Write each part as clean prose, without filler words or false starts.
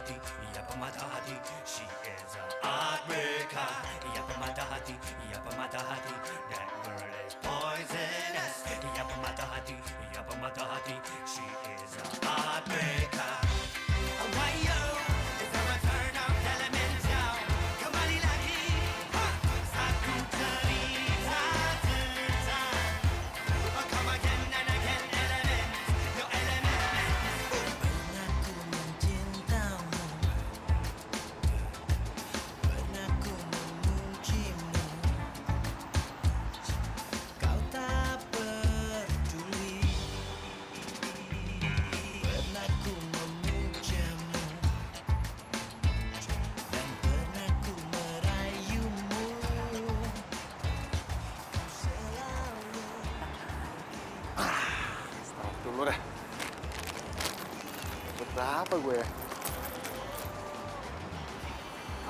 Hati, ia pemata hati. She is a heartbreaker. Ia pemata hati, ia pemata hati. That girl is poisonous. Ia pemata hati, ia pemata hati. She is a heartbreaker. Why yo? Is there a turn of elemental? Kembali lagi. Satu cerita tentang. Oh, come again and again, element. Your element. Pernah ku mencintamu, pernah ku memujimu, kau tak peduli. Pernah ku memujamu, dan pernah ku merayumu. Kau selalu Stop dulu dah. Dapat berapa gue ya?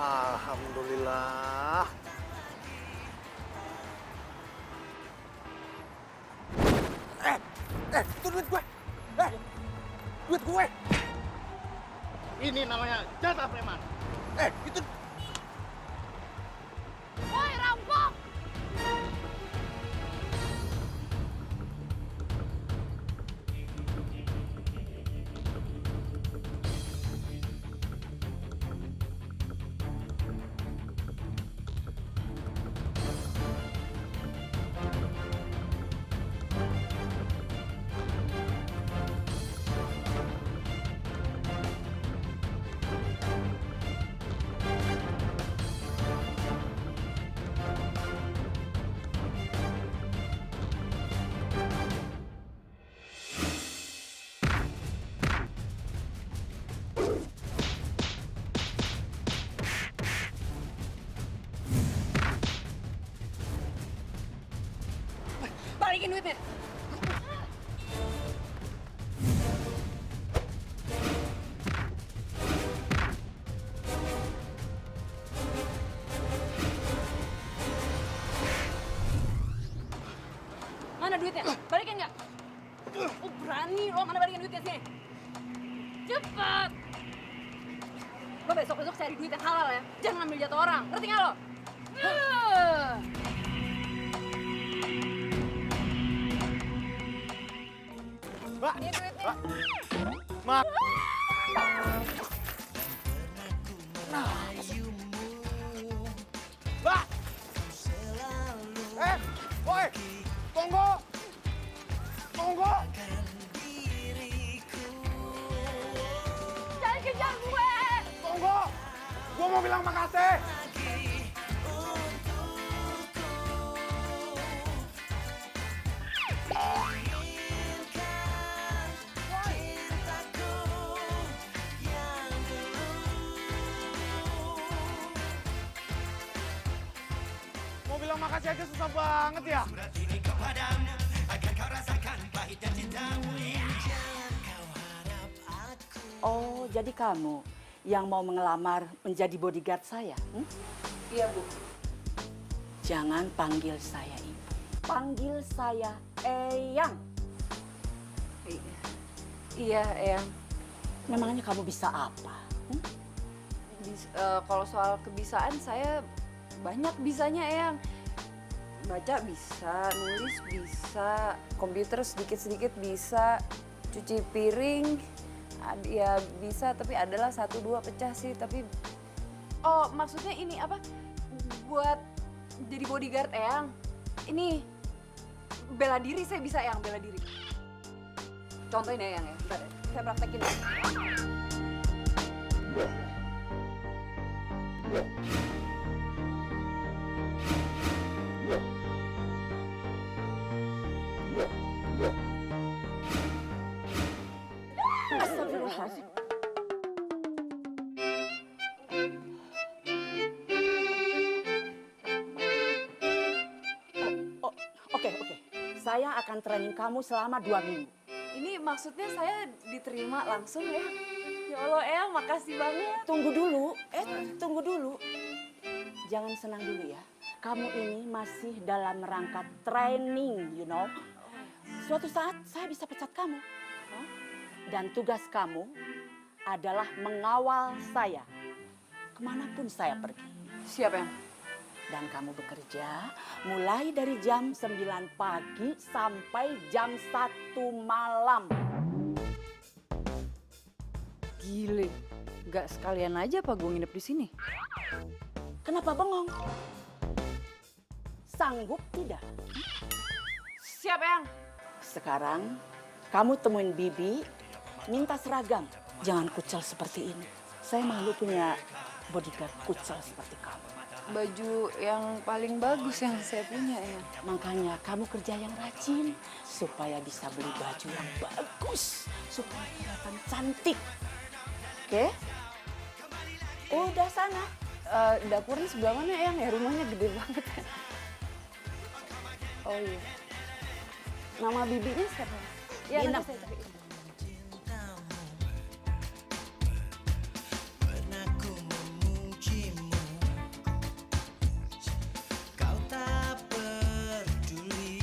Alhamdulillah. Itu duit gue. Duit gue. Ini namanya jatah preman. Itu Woi, rampok! Balikin duitnya! Mana duitnya? Balikin nggak? Oh, berani lo, mana balikin duitnya sini? Cepet! Lo besok-besok cari duit yang halal ya. Jangan ambil jatuh orang, ngerti nggak lo? Mbak. Ini duitnya. Mak. Mbak. Woi. Tunggu. Tunggu. Jangan kejar gue! Tunggu. Gua mau bilang makasih. Mau bilang makasih aja susah banget ya. Surat ini kepadamu agar kau rasakan pahitnya cintamu. Oh, jadi kamu yang mau mengelamar menjadi bodyguard saya? Iya, Bu. Jangan panggil saya Ibu. Panggil saya Eyang. Iya, Eyang. Memangnya kamu bisa apa? Kalau soal kebisaan saya banyak bisanya, Eyang. Baca bisa, nulis bisa, komputer sedikit-sedikit bisa, cuci piring ya bisa, tapi adalah 1-2 pecah sih, tapi... Oh, maksudnya ini apa? Buat jadi bodyguard, Eyang. Ini bela diri saya bisa, Eyang, bela diri. Contohin ya, Eyang ya. Bentar ya, saya praktekin ya. Astagfirullahaladzim. Oke. Saya akan training kamu selama 2 minggu. Ini maksudnya saya diterima langsung ya? Ya Allah, Eyang, makasih banget. Tunggu dulu. Jangan senang dulu ya. Kamu ini masih dalam rangka training, you know. Suatu saat saya bisa pecat kamu. Dan tugas kamu adalah mengawal saya kemanapun saya pergi. Siap, Eyang. Dan kamu bekerja mulai dari jam 9 pagi sampai jam 1 malam. Gile. Gak sekalian aja apa gue nginep di sini? Kenapa bengong? Sanggup tidak? Siap, Eyang. Sekarang kamu temuin Bibi, minta seragam. Jangan kucel seperti ini. Saya malu punya bodyguard kucel seperti kamu. Baju yang paling bagus yang saya punya, Eyang. Makanya kamu kerja yang rajin supaya bisa beli baju yang bagus, supaya kelihatan cantik. Oke? Udah sana. Dapurnya sebelah mana, Eyang? Ya rumahnya gede banget. Oh iya. Nama bibinya siapa? Ya, Ginep. nanti saya cari. Pernah ku memujimu, kau tak peduli.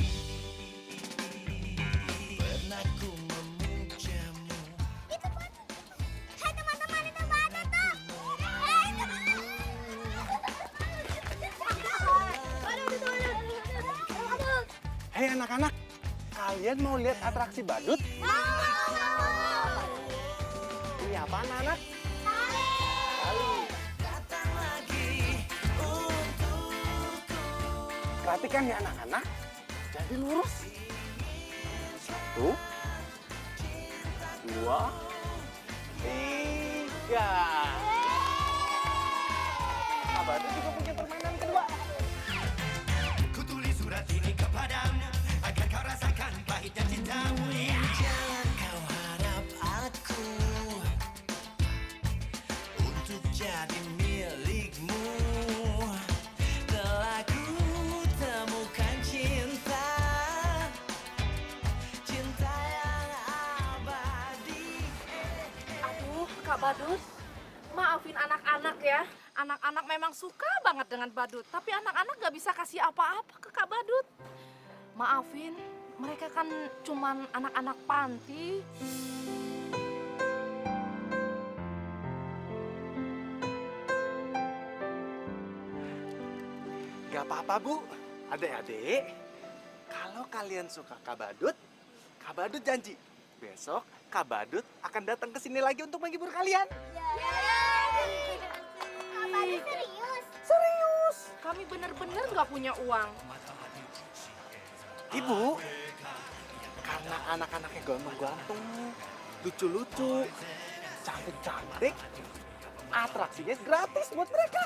Pernah ku memujamu. Hai teman-teman, itu badut tuh. Hai teman-teman. Badut. Hei anak-anak, kalian mau lihat atraksi badut? Ini apa anak-anak? Datang lagi untukku. Perhatikan ya anak-anak, jadi lurus. 1, 2, 3. Nah, badut juga punya permainan kedua. Kutulis surat ini kepadamu agar kau rasakan pahitnya cintamu. Jangan kau harap aku untuk jadi milikmu. Telah ku temukan cinta, cinta yang abadi. Aduh, Kak Badut, maafin anak-anak ya. Anak-anak memang suka banget dengan badut, tapi anak-anak gak bisa kasih apa-apa ke Kak Badut. Maafin, mereka kan cuman anak-anak panti. Gak apa-apa Bu, adik-adik. Kalau kalian suka Kak Badut janji besok Kak Badut akan datang ke sini lagi untuk menghibur kalian. Badut serius. Serius, kami bener-bener gak punya uang. Ibu, karena anak-anaknya ganteng-ganteng, lucu-lucu, cantik-cantik, atraksinya gratis buat mereka.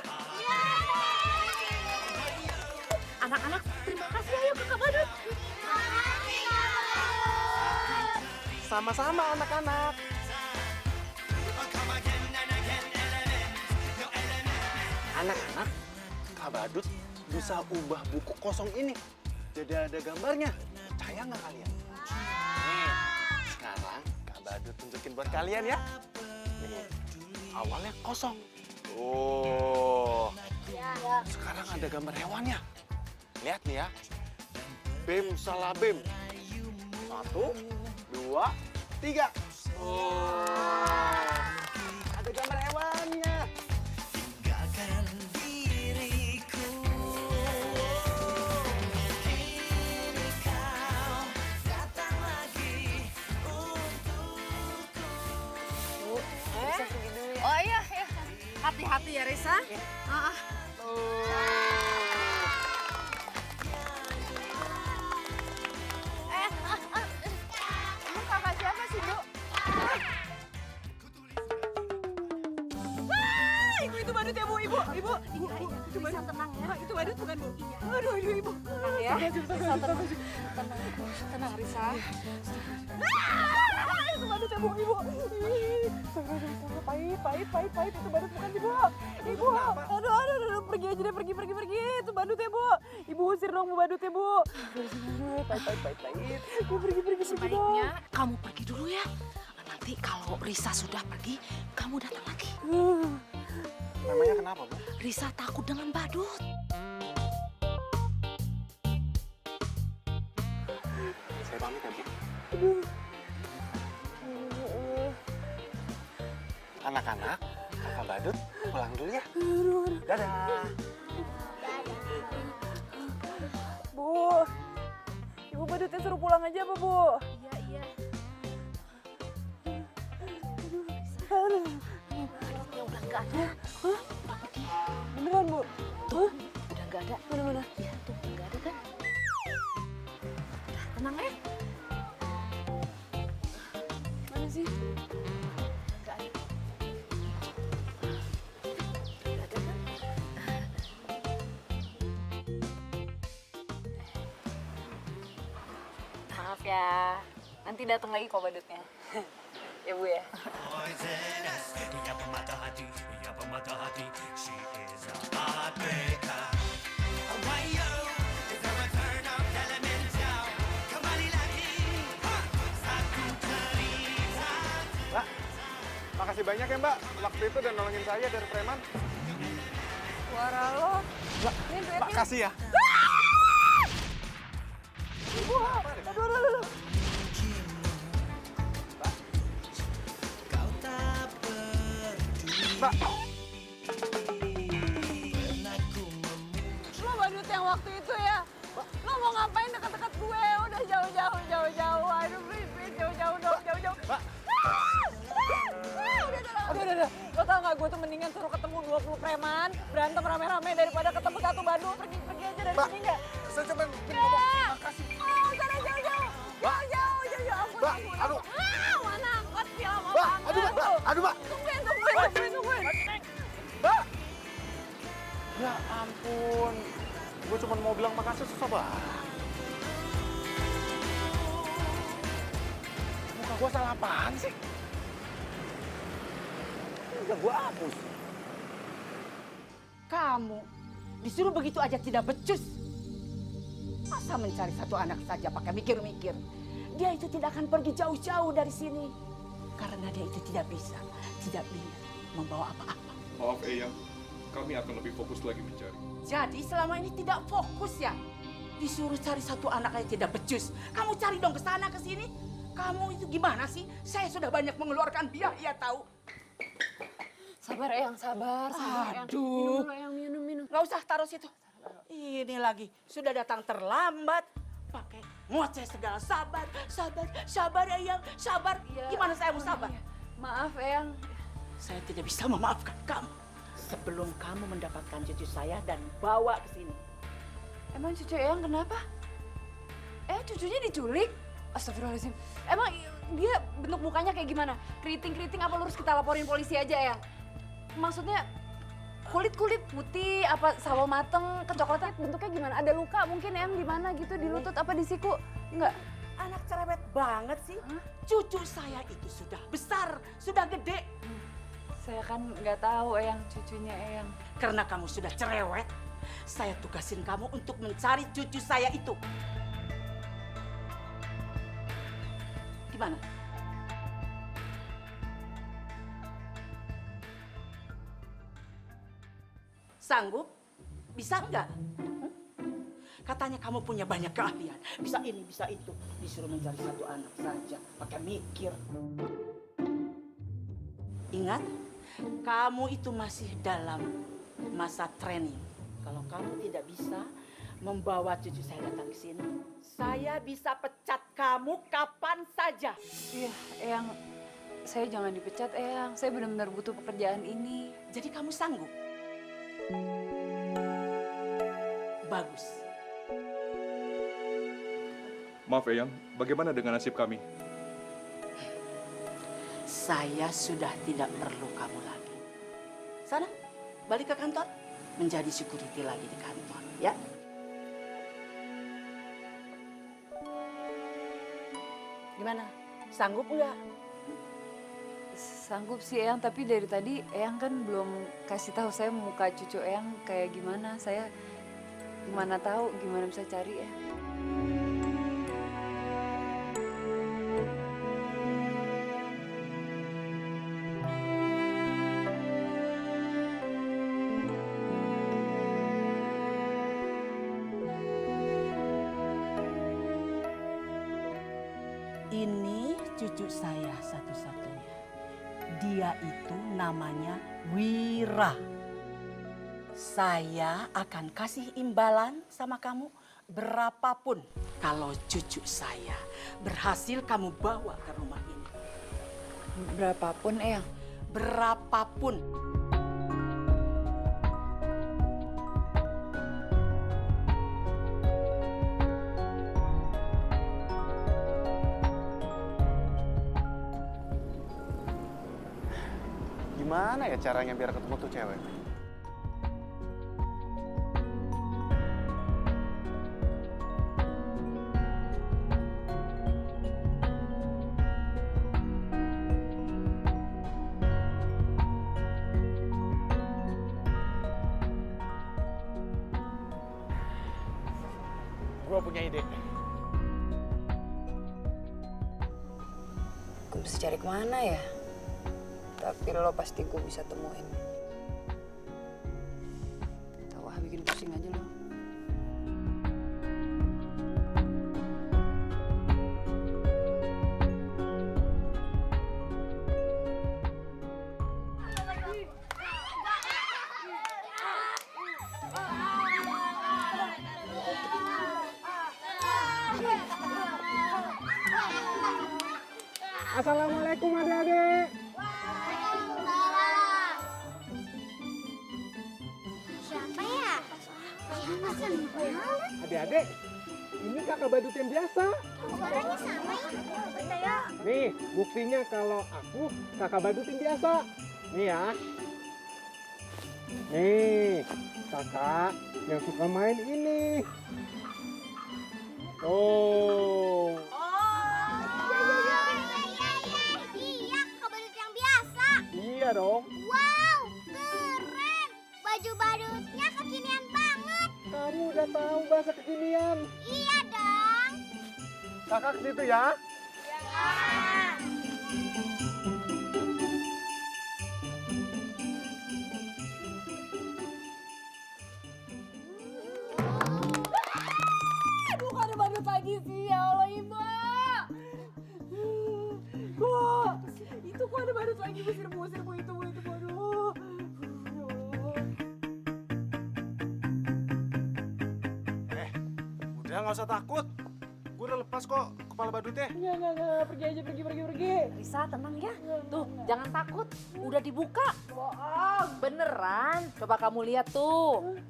Anak-anak, terima kasih ayo ke Kak Badut. Sama-sama anak-anak. Anak-anak, Kak Badut bisa ubah buku kosong ini jadi ada gambarnya. Percaya nggak kalian? Nih, sekarang Kak Badut tunjukin buat kalian ya. Nih, awalnya kosong. Oh, sekarang ada gambar hewannya. Lihat nih ya. Bim salah bim. 1, 2, 3. Oh, ada gambar hewannya. Tinggalkan diriku. Kini kau datang lagi untukku. Oh iya, ya. Hati-hati ya Risa. Lu kakak siapa sih, Bu? Ibu itu badut ya Bu, ibu. Ibu itu badut. Tenang ya. Itu badut bukan Bu? Aduh, ibu. Tenang ya. Risa, tenang, Risa. Itu badut ya Bu, ibu. Pahit. Itu badut bukan sih Bu. Ibu. Aduh. Pergi aja deh, pergi. Itu badut ya Bu. Ibu usir dong Bu badut ya Bu. Pahit. Bu pergi. Sebaiknya kamu pergi dulu ya. Nanti kalau Risa sudah pergi, kamu datang lagi. Namanya kenapa, Bu? Risa takut dengan badut. Saya pamit ya, Bu. Anak-anak, kakak badut pulang dulu ya. Dadah. Bu, Ibu Badutnya suruh pulang aja apa, Bu? Iya. Badutnya udah nggak ada. Hah? Beneran, Bu? Tuh, udah nggak ada. Mana-mana? Iya tuh, nggak ada kan? Udah, tenang ya. Mana sih? Nggak ada. Nggak ada kan? Maaf ya, nanti datang lagi kok badutnya. Ya Bu ya. Poisonous, ia pemata hati, she is a heartbreaker. Wayo, it's a return of Elemental. Kembali lagi, satu cerita. Mbak, makasih banyak ya Mbak. Waktu itu udah nolongin saya dari preman. Suara lo. Ini duetnya. Mbak, kasih ya. Aduh. Kau tak peduli. Mbak, Pernah ku Lo badut yang waktu itu ya? Lo mau ngapain deket-deket gue? Udah jauh-jauh. Aduh, please, jauh-jauh dong, jauh-jauh. Mbak. Udah. Lo tau gak, gue tuh mendingan suruh ketemu 20 preman, berantem rame-rame daripada ketemu satu badut. Pergi aja dari Mbak. sini deh. saya cuma Ya! makasih. Oh, sana jauh-jauh. Jauh. Ampun, Mbak, ampun. aduh. Mana angkot sih lama Mbak, banget. aduh Mbak. Tungguin. Mbak. Ya ampun. Gue cuma mau bilang makasih susah banget. Muka gue salah apaan sih? Udah gue hapus. Kamu disuruh begitu aja tidak becus. Masa mencari satu anak saja pakai mikir-mikir. Dia itu tidak akan pergi jauh-jauh dari sini. Karena dia itu tidak bisa membawa apa-apa. Maaf Eyang, kami akan lebih fokus lagi mencari. Jadi selama ini tidak fokus ya? Disuruh cari satu anak aja tidak becus. Kamu cari dong ke sana ke sini. Kamu itu gimana sih? Saya sudah banyak mengeluarkan biaya tahu. Sabar Eyang, sabar. Eyang. Aduh. Minum. Nggak usah taruh situ. Ini lagi sudah datang terlambat. Pakai ngoceh segala. Sabar Eyang, sabar. Iya. Gimana saya mau sabar? Maaf Eyang. Saya tidak bisa memaafkan kamu. Sebelum kamu mendapatkan cucu saya dan bawa ke sini. Emang cucu Eyang kenapa? Cucunya diculik? Astagfirullahaladzim. Emang dia bentuk mukanya kayak gimana? Keriting-keriting apa lurus kita laporin polisi aja Eyang? Maksudnya kulit-kulit putih, apa sawo mateng, kecoklatan bentuknya gimana? Ada luka mungkin Eyang di mana gitu, di lutut apa di siku? Enggak. Anak cerewet banget sih. Cucu saya itu sudah besar, sudah gede. Saya kan nggak tahu Eyang, cucunya Eyang. Karena kamu sudah cerewet, saya tugasin kamu untuk mencari cucu saya itu. Gimana? Sanggup? Bisa enggak? Katanya kamu punya banyak keahlian. Bisa ini, bisa itu. Disuruh mencari satu anak saja. Pakai mikir. Ingat, kamu itu masih dalam masa training. Kalau kamu tidak bisa membawa cucu saya datang ke sini, saya bisa pecat kamu kapan saja. Iya, Eyang. Saya jangan dipecat Eyang. Saya benar-benar butuh pekerjaan ini. Jadi kamu sanggup? Bagus. Maaf Eyang, bagaimana dengan nasib kami? Saya sudah tidak perlu kamu lagi. Sana, balik ke kantor. Menjadi security lagi di kantor, ya. Gimana? Sanggup nggak? Sanggup sih Eyang, tapi dari tadi Eyang kan belum kasih tahu saya muka cucu Eyang kayak gimana. Saya gimana tahu, gimana bisa cari ya. Ini cucu saya satu-satunya. Dia itu namanya Wira. Saya akan kasih imbalan sama kamu berapapun kalau cucu saya berhasil kamu bawa ke rumah ini. Berapapun, Eyang. Berapapun. Gimana ya caranya biar ketemu tuh cewek? Gue punya ide. Gue mesti cari kemana ya? Tapi lo pasti gue bisa temuin. Tahu ah, bikin pusing aja lo. Assalamualaikum adik-adik. Siapa ya? Siapa sih? Adik-adik, ini kakak badut yang biasa. Orangnya sama ya? Betul ya? Nih, buktinya kalau aku kakak badut yang biasa. Nih ya. Nih, kakak yang suka main ini. Oh. Iya, kakak badut yang biasa. Iya dong. Wow, keren. Baju badutnya kekinian banget. Kamu udah tahu bahasa kekinian. Iya dong. Kakak ke situ ya. Aduh, kok ada badut lagi sih? Ya Allah, Ibu. Kok? Itu kok ada badut lagi? Busir-busir, Bu. Itu, aduh. Ya Allah. Udah nggak usah takut. Gue udah lepas kok kepala badutnya. Enggak. Pergi aja, pergi. Risa, tenang ya. Tuh, jangan takut. Udah dibuka. Bohong. Beneran. Coba kamu lihat tuh.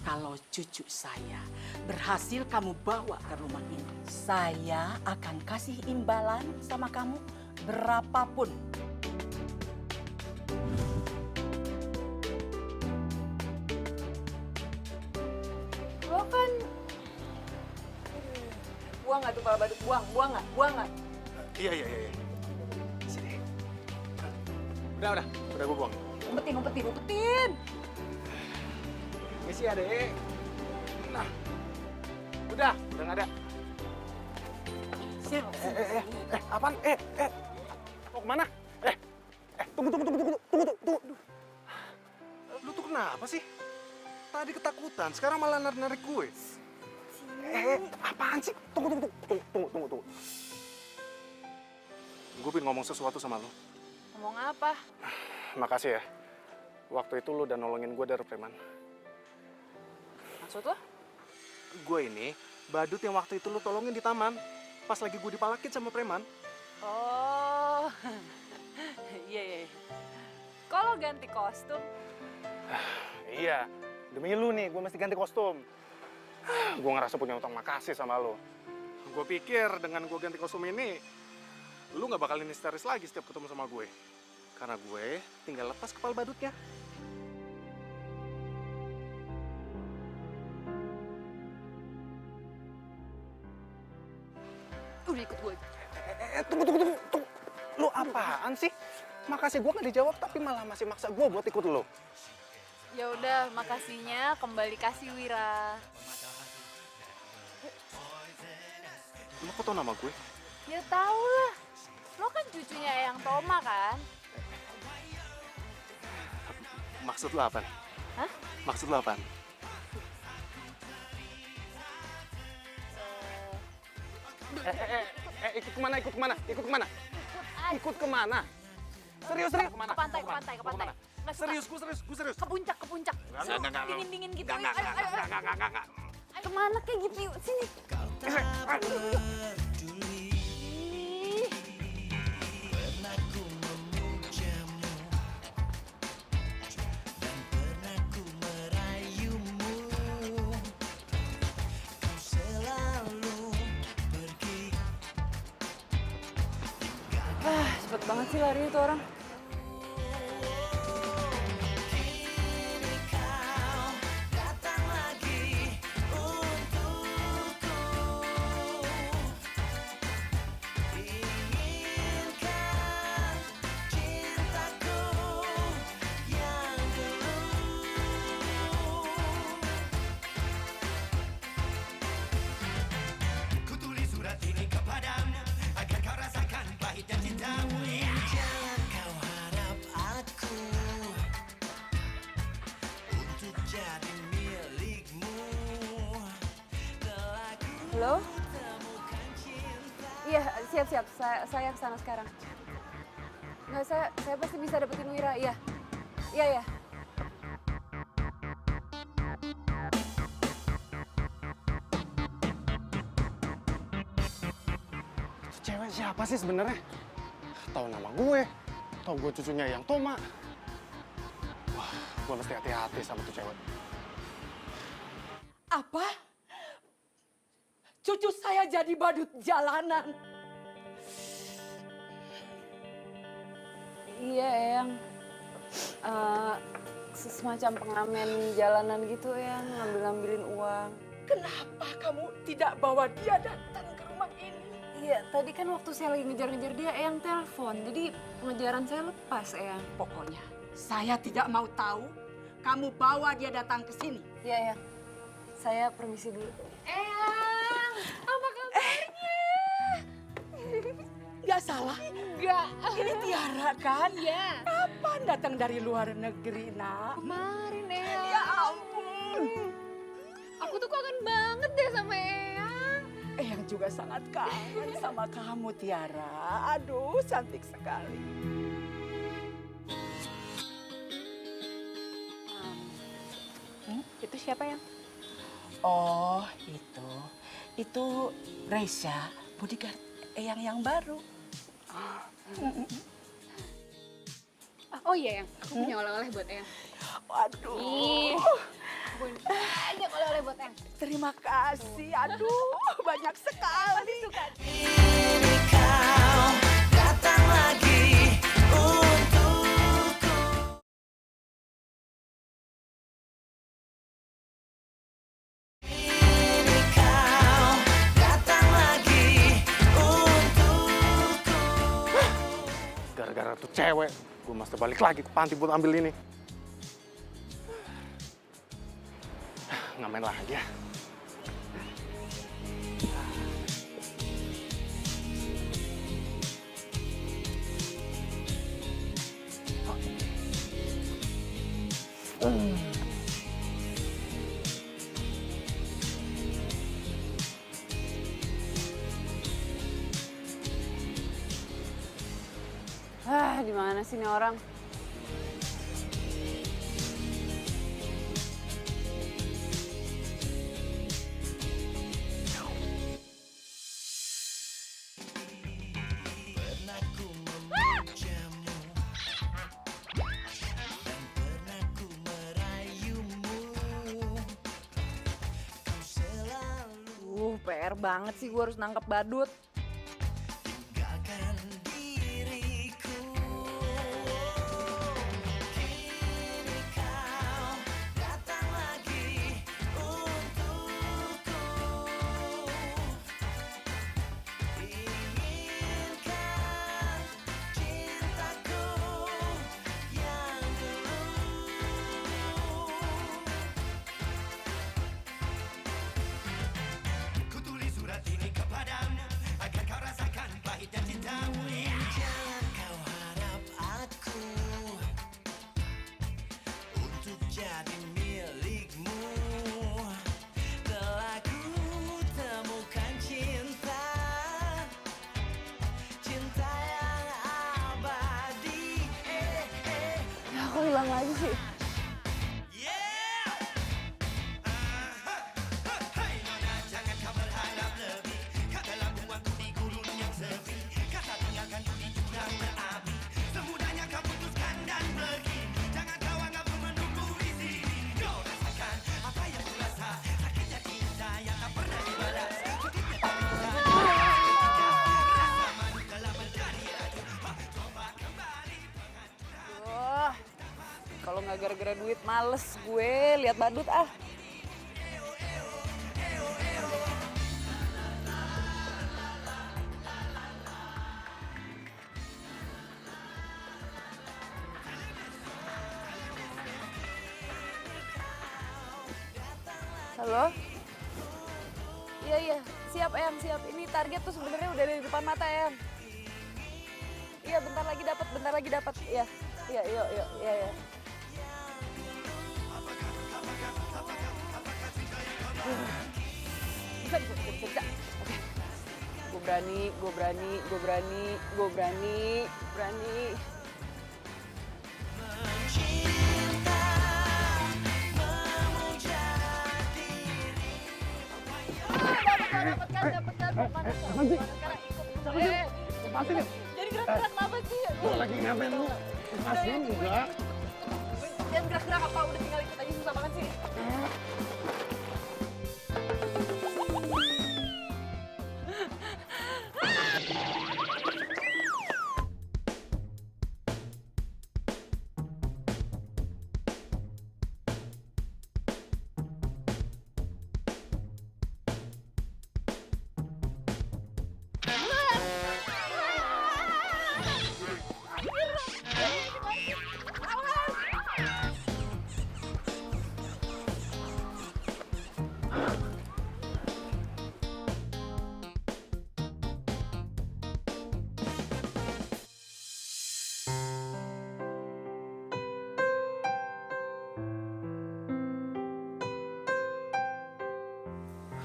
Kalau cucu saya berhasil kamu bawa ke rumah ini, saya akan kasih imbalan sama kamu berapapun. Lo kan buang nggak tuh kepala badut? Buang nggak? Iya. Sini. Udah gue buang. Umpetin. Misi adek. Nah, udah nggak ada. Apaan? Mau kemana? Tunggu. Lu tuh kenapa sih? Tadi ketakutan, sekarang malah narik gue. Apaan sih? Tunggu. Gue pengen ngomong sesuatu sama lu. Ngomong apa? Makasih ya. Waktu itu lu udah nolongin gue dari preman. Maksud lo? Gue ini badut yang waktu itu lu tolongin di taman. Pas lagi gue dipalakin sama preman. Oh, iya. Kalau ganti kostum, Iya, demi lu nih, gue mesti ganti kostum. Gue ngerasa punya utang makasih sama lu. Gue pikir dengan gue ganti kostum ini, lu gak bakalan histeris lagi setiap ketemu sama gue. Karena gue tinggal lepas kepala badutnya. udah ikut gue. Tunggu. Lu apaan sih? Makasih gue gak dijawab, tapi malah masih maksa gue buat ikut lu. Ya udah, makasihnya kembali kasih Wira. Lu kok tau nama gue? Ya tau lah, lo kan cucunya Eyang Toma kan? Maksud lo apa? Hah? Maksud lo apa? Ikut kemana? Ikut kemana? Ikut kemana? Ikut kemana? Serius, serius. Ke pantai, ke pantai, ke pantai. Nggak suka. Serius, gue serius. Ke puncak, ke puncak. Dingin-dingin gitu. Ayo, ayo, ayo. Enggak. Kemana kayak gitu? Yuk, sini. Ih, Pernah ku memujamu dan pernah ku merayumu. Kau selalu pergi. Cepet banget sih lari itu orang. Kini kau datang lagi untukku. Inginkan cintaku yang dulu. Ku tulis surat ini kepadamu agar kau rasakan pahitnya cintamu. Jangan kau harap aku untuk jadi milikmu. Telah ku Halo? temukan cinta. Iya, siap. Saya kesana sekarang. Nggak, saya pasti bisa dapetin Wira. Iya. Iya. Itu cewek siapa sih sebenarnya? Tahu nama gue, tahu gue cucunya yang Toma. Wah, gue mesti hati-hati sama tuh cewek. Apa? Cucu saya jadi badut jalanan. Iya, Eyang. Semacam pengamen jalanan gitu, Eyang. Ngambil-ngambilin uang. Kenapa kamu tidak bawa dia datang ke rumah ini? Iya, tadi kan waktu saya lagi ngejar-ngejar dia, Eyang telepon. Jadi pengejaran saya lepas, Eyang. Pokoknya saya tidak mau tahu kamu bawa dia datang ke sini. Iya, Eyang. Saya permisi dulu. Eyang, apa kabarnya? Nggak salah? Enggak. Ini Tiara kan? Iya. Kapan datang dari luar negeri, nak? Kemarin, Eyang. Ya ampun. Aku tuh kangen banget deh sama Eyang. Eyang juga sangat kangen sama kamu, Tiara. Aduh, cantik sekali. Itu siapa, Yang? Oh, itu Reisha, bodyguard Eyang yang baru. Oh iya, Yang. Aku punya oleh-oleh buat Eyang. Waduh. Ih, aku punya banyak oleh-oleh buat Eyang. Terima kasih. Aduh, banyak sekali. Kini kau datang lagi untukku. Kini kau datang lagi untukku. Gara-gara tuh cewek, gue mesti balik lagi ke panti buat ambil ini. Nggak main lagi ya. Di mana sih ini orang? Pernah ku memujamu dan pernah ku merayumu. Kau selalu PR banget sih gue harus nangkep badut. tinggalkan diriku. Kini kau datang lagi untukku. Inginkan cintaku yang dulu. Ku tulis surat ini kepadamu ngulang lagi sih? Wah, kalau nggak gara-gara duit males gue lihat badut ah. Halo? Iya, iya. Siap, Eyang, siap. Ini target tuh sebenarnya udah di depan mata, Eyang. Iya, bentar lagi dapat, bentar lagi dapat. Iya, iya, yuk, yuk, iya, iya. Bisa, bisa, bisa, bisa, bisa. Oke. Gue berani, gue berani, gue berani, gue berani, berani. Jadi gerak-gerak apa sih? Gue lagi ngapain lu? Lepasin enggak? Jangan gerak-gerak apa, udah tinggal ikut aja susah banget sih.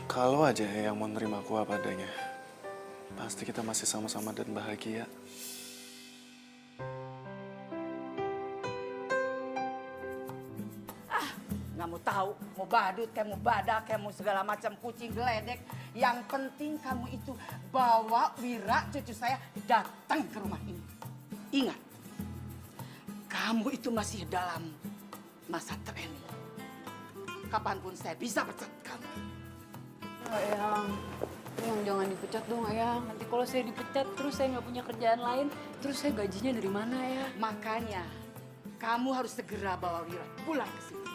Kalau aja yang mau nerima aku apa adanya, pasti kita masih sama-sama dan bahagia. Nggak mau tahu, mau badut, kayak mau badak, kayak mau segala macam kucing geledek. Yang penting kamu itu bawa Wira cucu saya datang ke rumah ini. Ingat, kamu itu masih dalam masa training. Kapanpun saya bisa pecat kamu. Eyang, Eyang jangan dipecat dong, Eyang. Nanti kalau saya dipecat, terus saya nggak punya kerjaan lain, terus saya gajinya dari mana ya? Makanya, kamu harus segera bawa Wira pulang ke sini.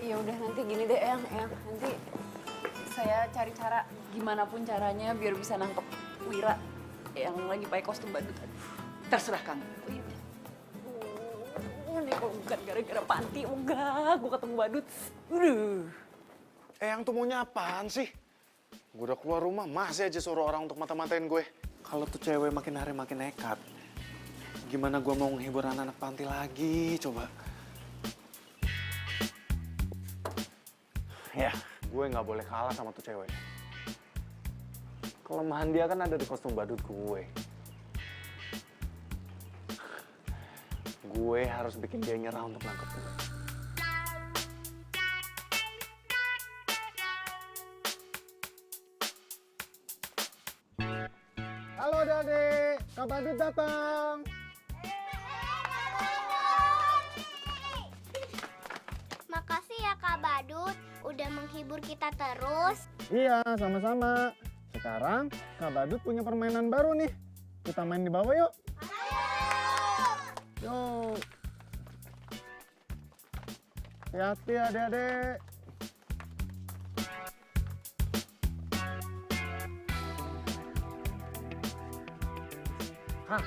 Ya udah nanti gini deh, Eyang, nanti saya cari cara gimana pun caranya biar bisa nangkep Wira yang lagi pakai kostum badut. Terserah kamu. Ini kalau bukan gara-gara panti, enggak, gue ketemu badut. Eyang tuh maunya apaan sih? Gue udah keluar rumah, masih aja suruh orang untuk mata-matain gue. Kalau tuh cewek makin hari makin nekat, gimana gue mau menghibur anak-anak panti lagi, coba? Ya, gue nggak boleh kalah sama tuh cewek. Kelemahan dia kan ada di kostum badut gue. Gue harus bikin dia nyerah untuk nangkep gue. Halo Adik, Kak Badut datang. Makasih ya Kak Badut, udah menghibur kita terus. Iya, sama-sama. Sekarang Kak Badut punya permainan baru nih. Kita main di bawah yuk. Yuk. Hati-hati adik-adik. Hah,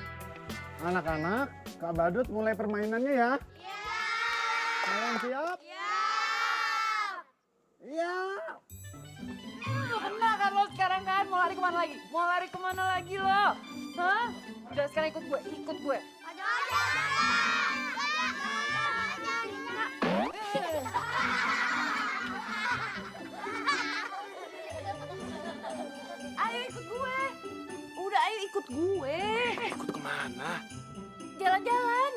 anak-anak, Kak Badut mulai permainannya ya. Iya. Kalian siap? Iya. Lo kena kan lo sekarang kan? Mau lari kemana lagi? Mau lari kemana lagi lo? Hah? Udah sekarang ikut gue, ikut gue. Ayo ikut gue. Udah ayo ikut gue. Ikut kemana? Jalan-jalan.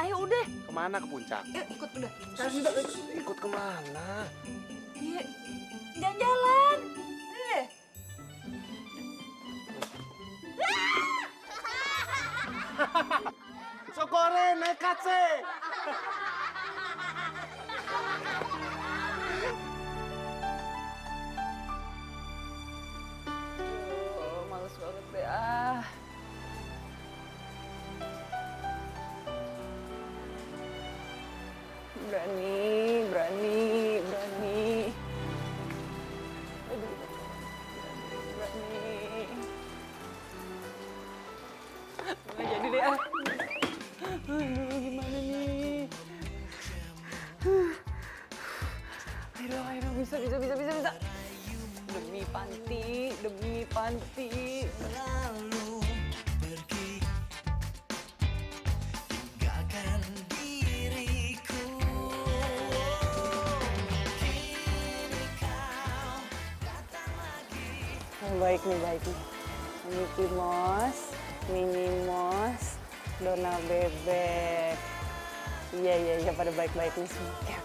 Ayo udah. Kemana ke puncak? Yuk ikut udah. Sekarang juga. Ikut kemana? Iya. Jalan-jalan. Udah deh. Sokore nekat sih. Males banget deh ah. Berani. Aduh, berani. Nggak jadi deh ah. Aduh, gimana nih? Ayo, bisa. Demi panti. Lalu pergi tinggalkan diriku. Kini kau datang lagi. Baik nih. Mickey Mouse, Minnie Mouse, Donald Bebek. Iya, pada baik-baik nih semua. Oke.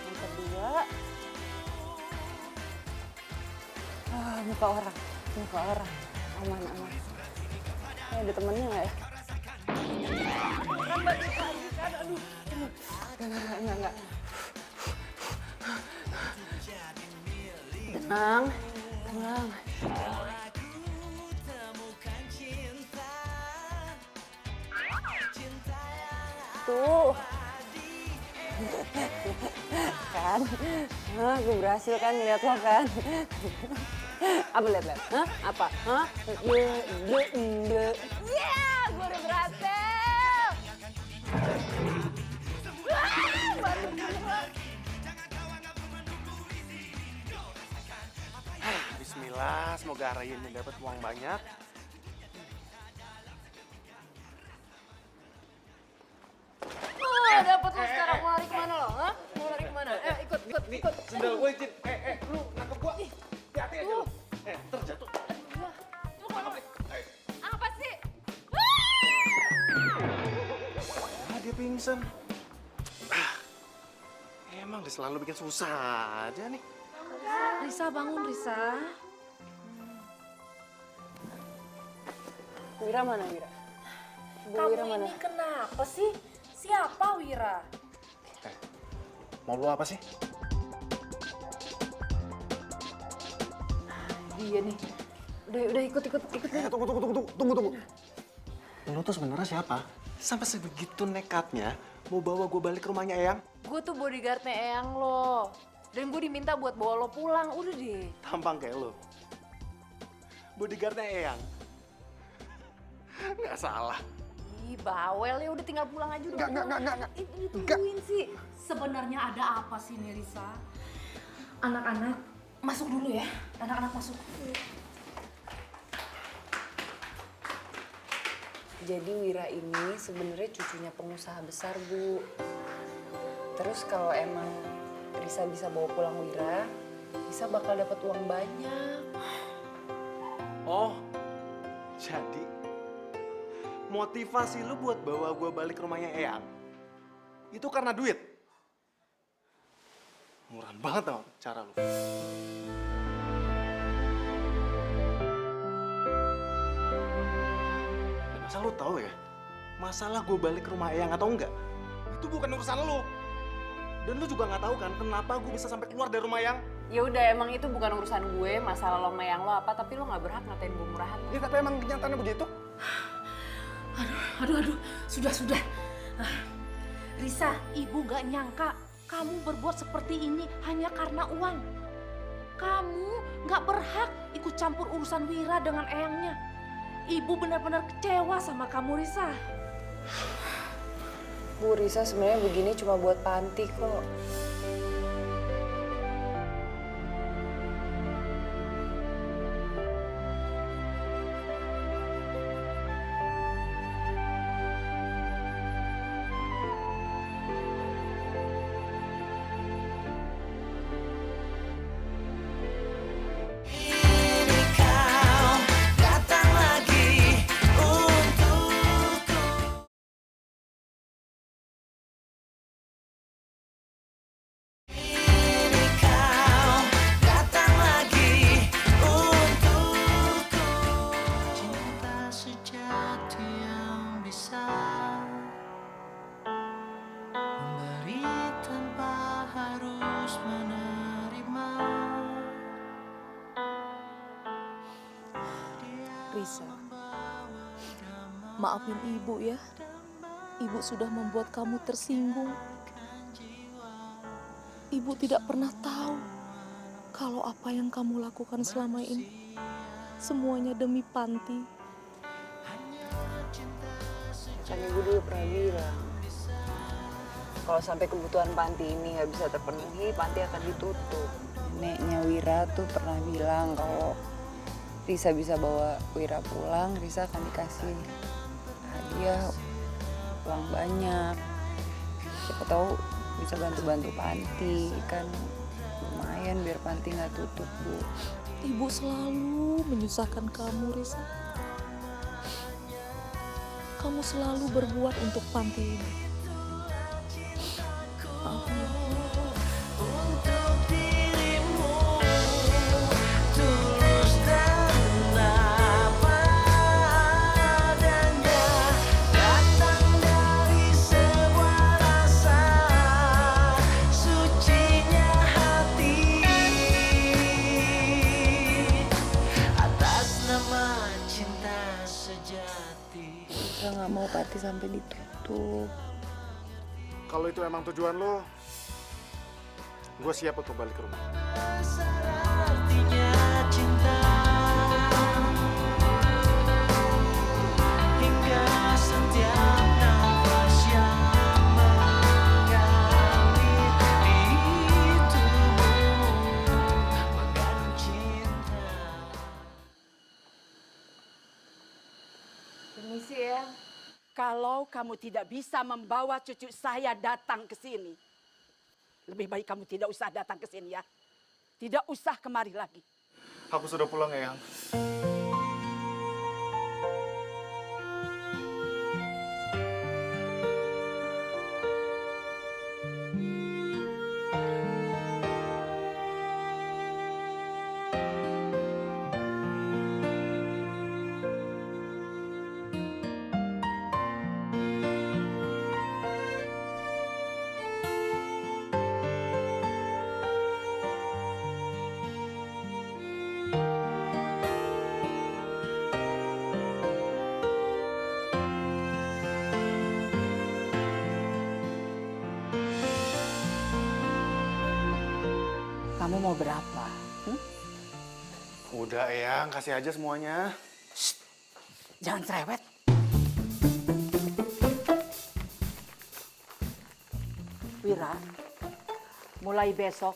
Yang kedua, muka orang. Aman. Ada temennya nggak ya? Orang balik lagi kan, aduh. Enggak. Tenang. Tuh. Kan? Gue berhasil kan ngeliat lo kan? Apa lihat? Hah? Apa? Hah? Iya, gue udah berhasil. Baru gua. Bismillah, semoga Arayanya dapat uang banyak. Dapat lo sekarang. Mau lari kemana lo? Hah? Mau lari kemana? Ikut. Sendal gue izin. Lu nangkep gua. Hati-hati aja lu. Terjatuh. Apa sih? Dia pingsan. Emang dia selalu bikin susah aja nih. Risa, bangun Risa. Wira mana, Wira? Bu Kamu Wira mana? ini kenapa sih? Siapa Wira? Mau lu apa sih? Iya nih. Udah ikut. Tunggu. Lu tuh sebenarnya siapa? Sampai sebegitu nekatnya mau bawa gue balik ke rumahnya Eyang? Gue tuh bodyguardnya Eyang lo. Dan gue diminta buat bawa lo pulang. Udah deh. Tampang kayak lu. Bodyguardnya Eyang. Nggak salah. Ih, bawel ya. Udah tinggal pulang aja udah. Nggak. Ditungguin sih. Sebenarnya ada apa sih nih Risa? Anak-anak masuk dulu ya. Anak-anak masuk. Jadi Wira ini sebenarnya cucunya pengusaha besar, Bu. Terus kalau emang Risa bisa bawa pulang Wira, Risa bakal dapat uang banyak. Oh, jadi motivasi lu buat bawa gue balik ke rumahnya Eyang itu karena duit? Murah banget tau cara lu. Dan asal lu tahu ya, masalah gue balik ke rumah Eyang atau enggak, itu bukan urusan lu. Dan lu juga nggak tahu kan kenapa gue bisa sampai keluar dari rumah Eyang. Ya udah, emang itu bukan urusan gue, masalah lo sama yang lo apa, tapi lo nggak berhak ngatain gue murahan. Ya tapi emang kenyataannya begitu. Aduh. Sudah. Risa, ibu gak nyangka kamu berbuat seperti ini hanya karena uang. Kamu gak berhak ikut campur urusan Wira dengan eyangnya. Ibu benar-benar kecewa sama kamu, Risa. Bu, Risa sebenarnya begini cuma buat panti kok. Kini kau datang lagi untuk bisa memberi tanpa harus menerima. Risa, maafin ibu ya. Ibu sudah membuat kamu tersinggung. Ibu tidak pernah tahu kalau apa yang kamu lakukan selama ini semuanya demi Panti. Kan ibu dulu pernah bilang, kalau sampai kebutuhan Panti ini nggak bisa terpenuhi, Panti akan ditutup. Neneknya Wira tuh pernah bilang kalau Risa bisa bawa Wira pulang, Risa akan dikasih hadiah uang banyak. Siapa tahu bisa bantu-bantu Panti, kan lumayan biar Panti nggak tutup, Bu. Ibu selalu menyusahkan kamu, Risa. Kamu selalu berbuat untuk Panti ini. Maaf ya. Untuk dirimu tulus dan apa adanya, datang dari sebuah rasa sucinya hati atas nama cinta sejati. Risa nggak mau Panti sampai ditutup. Kalau itu emang tujuan lo, gue siap untuk balik ke rumah. Artinya cinta hingga setiap nafas yang mengalir di tubuhmu mengandung cinta. Permisi ya. Kalau kamu tidak bisa membawa cucu saya datang ke sini, lebih baik kamu tidak usah datang ke sini ya. Tidak usah kemari lagi. Aku sudah pulang, Eyang. Kamu mau berapa? Udah, Eyang, kasih aja semuanya. Jangan cerewet. Wira, mulai besok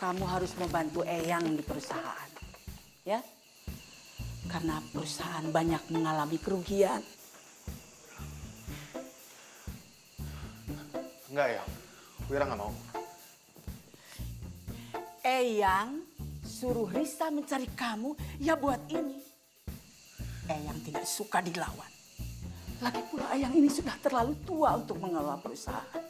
kamu harus membantu Eyang di perusahaan. Ya? Karena perusahaan banyak mengalami kerugian. Enggak, Eyang. Wira nggak mau. Eyang suruh Risa mencari kamu ya buat ini. Eyang tidak suka dilawan. Lagi pula Eyang ini sudah terlalu tua untuk mengelola perusahaan.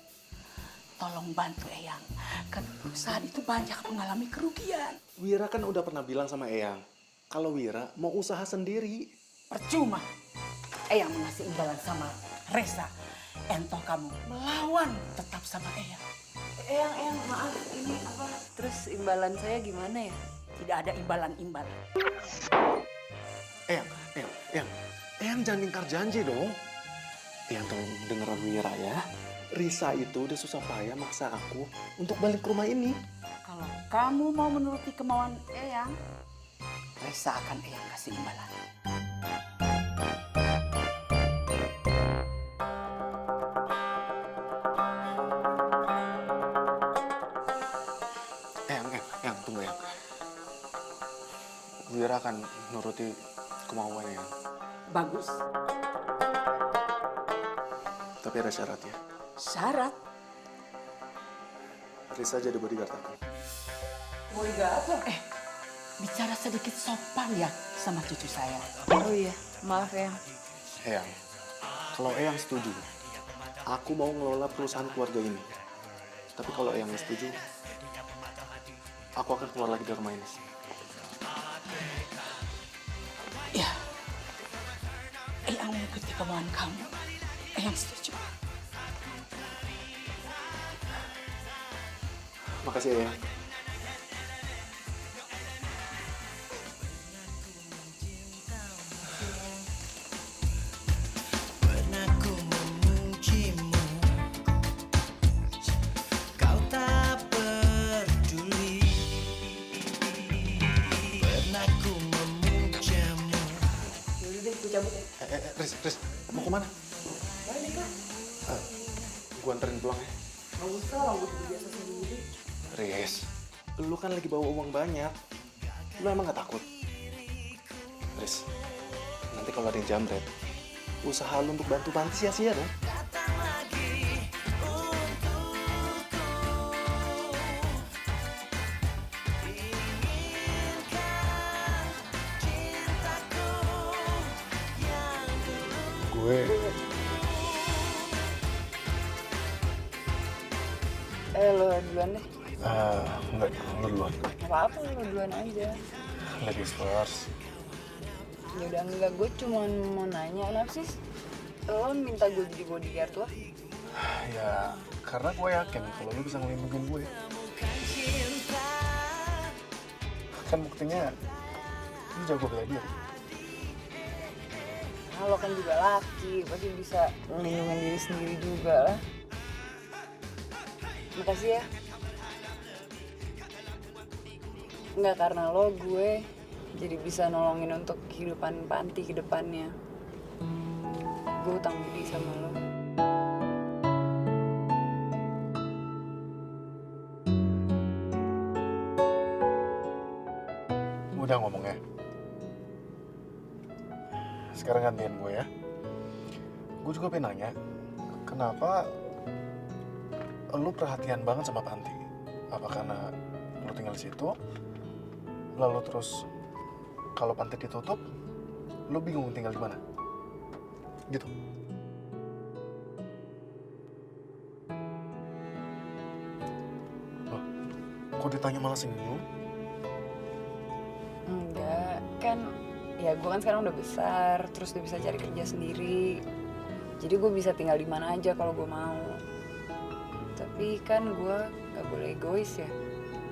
Tolong bantu Eyang, karena perusahaan itu banyak mengalami kerugian. Wira kan udah pernah bilang sama Eyang, kalau Wira mau usaha sendiri. Percuma. Eyang mengasih imbalan sama Reza. Entah kamu melawan tetap sama Eyang. Eyang, maaf, ini apa? Terus imbalan saya gimana ya? Tidak ada imbalan-imbalan. Eyang jangan ingkar janji dong. Eyang tolong dengeran Wira ya. Risa itu udah susah payah maksa aku untuk balik ke rumah ini. Kalau kamu mau menuruti kemauan Eyang, Reza akan Eyang kasih imbalan. Eyang, tunggu Eyang. Wira akan nuruti kemauan Eyang. Bagus. Tapi ada syaratnya. Syarat? Risa jadi bodyguard aku. Bodyguard? Bicara sedikit sopan ya sama cucu saya. Oh iya, maaf Eyang. Eyang, kalau Eyang setuju, aku mau ngelola perusahaan keluarga ini. Tapi kalau Eyang nggak setuju, aku akan keluar lagi dari rumah ini. Ya, Eyang mengikuti kemauan kamu. Eyang setuju. Makasih ya. Pernah ku memujimu, kau tak peduli. Pernah ku memujamu. Yaudah deh, gue cabut ya. Riz, mau kemana? Balik lah. Gue anterin pulang ya. Gak usah lah, gue udah biasa sendiri. Riz, lu kan lagi bawa uang banyak. Lu emang gak takut? Riz, nanti kalau ada yang jamret, usaha lu untuk bantu panti sia-sia dong. Gue... Lo duluan deh. Enggak, lu duluan. Gak apa-apa, lo duluan aja. Ladies first. Yaudah enggak, gue cuma mau nanya, kenapa sih lo minta gue jadi bodyguard lo? Ya, karena gue yakin kalau lu bisa ngelindungin gue. Kan buktinya, lu jago bela diri. Nah, lo kan juga laki, pasti bisa melindungi diri sendiri juga lah. Makasih ya. Enggak, karena lo gue jadi bisa nolongin untuk kehidupan panti ke depannya. Gue utang budi sama lo. Udah ngomongnya. Sekarang gantian gue ya. Gue juga pengen nanya, kenapa lu perhatian banget sama panti? Apa karena lu tinggal di situ, lalu terus kalau panti ditutup, lu bingung tinggal di mana? Gitu. Loh, kok ditanya malah senyum? Enggak, kan ya gue kan sekarang udah besar, terus udah bisa cari kerja sendiri. Jadi gue bisa tinggal di mana aja kalau gue mau. Tapi kan gue gak boleh egois ya.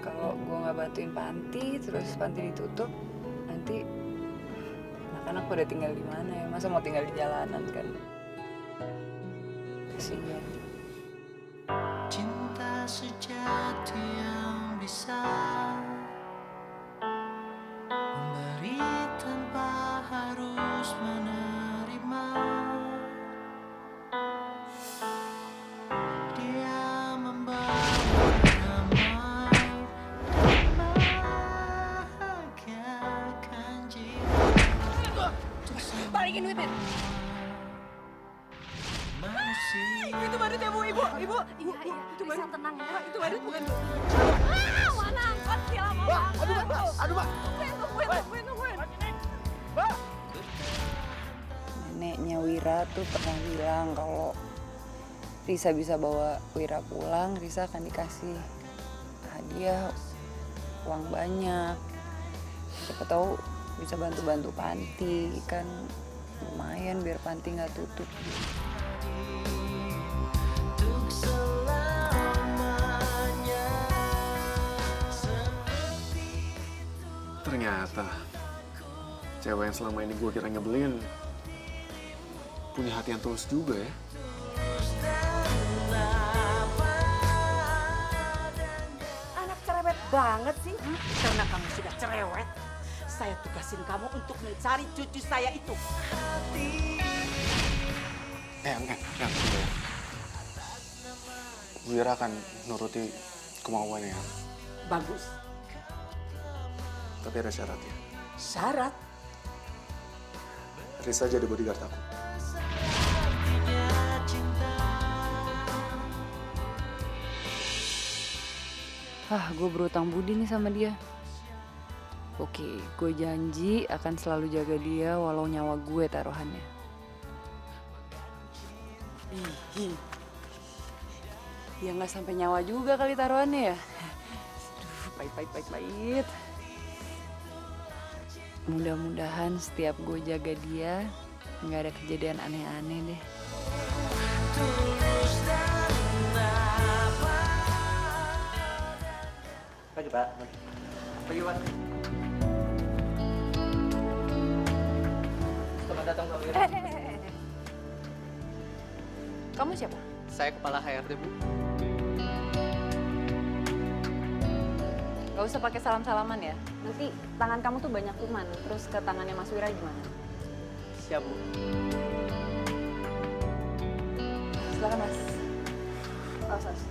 Kalau gue gak bantuin panti, terus panti ditutup, nanti anak-anak pada tinggal di mana ya? Masa mau tinggal di jalanan kan? Kasihan. Cinta sejati yang bisa memberi tanpa harus menerima. Dia membawa damai dan membahagiakan jiwa. Balikin duitnya. Manusia. Itu badut ya, Bu. Ibu. Iya, Itu badut. Risa, tenang ya. Itu badut bukan. Mana angkat sih lama banget. Aduh, Mbak. Tungguin. Neneknya Wira tuh pernah bilang kalau Risa bisa bawa Wira pulang, Risa akan dikasih hadiah uang banyak. Siapa tahu bisa bantu-bantu panti, kan lumayan biar panti nggak tutup. Untuk selamanya. Ternyata cewek yang selama ini gue kira nyebelin punya hati yang tulus juga ya. Anak cerewet banget sih. Karena kamu sudah cerewet, saya tugasin kamu untuk mencari cucu saya itu. Yang. Wira akan nuruti kemauannya. Bagus. Tapi ada syaratnya. Syarat? Risa jadi bodyguard aku. Gue berutang budi nih sama dia. Oke, gue janji akan selalu jaga dia walau nyawa gue taruhannya. Ya nggak sampai nyawa juga kali taruhannya ya. Pahit. Mudah-mudahan setiap gue jaga dia, nggak ada kejadian aneh-aneh deh. Pagi, Pak. Pagi, Pak. Selamat datang, Pak Wira. Kamu siapa? Saya kepala HRD, Bu. Gak usah pakai salam-salaman ya. Nanti tangan kamu tuh banyak kuman. Terus ke tangannya Mas Wira gimana? Siap, Bu. Silakan Mas. Sos.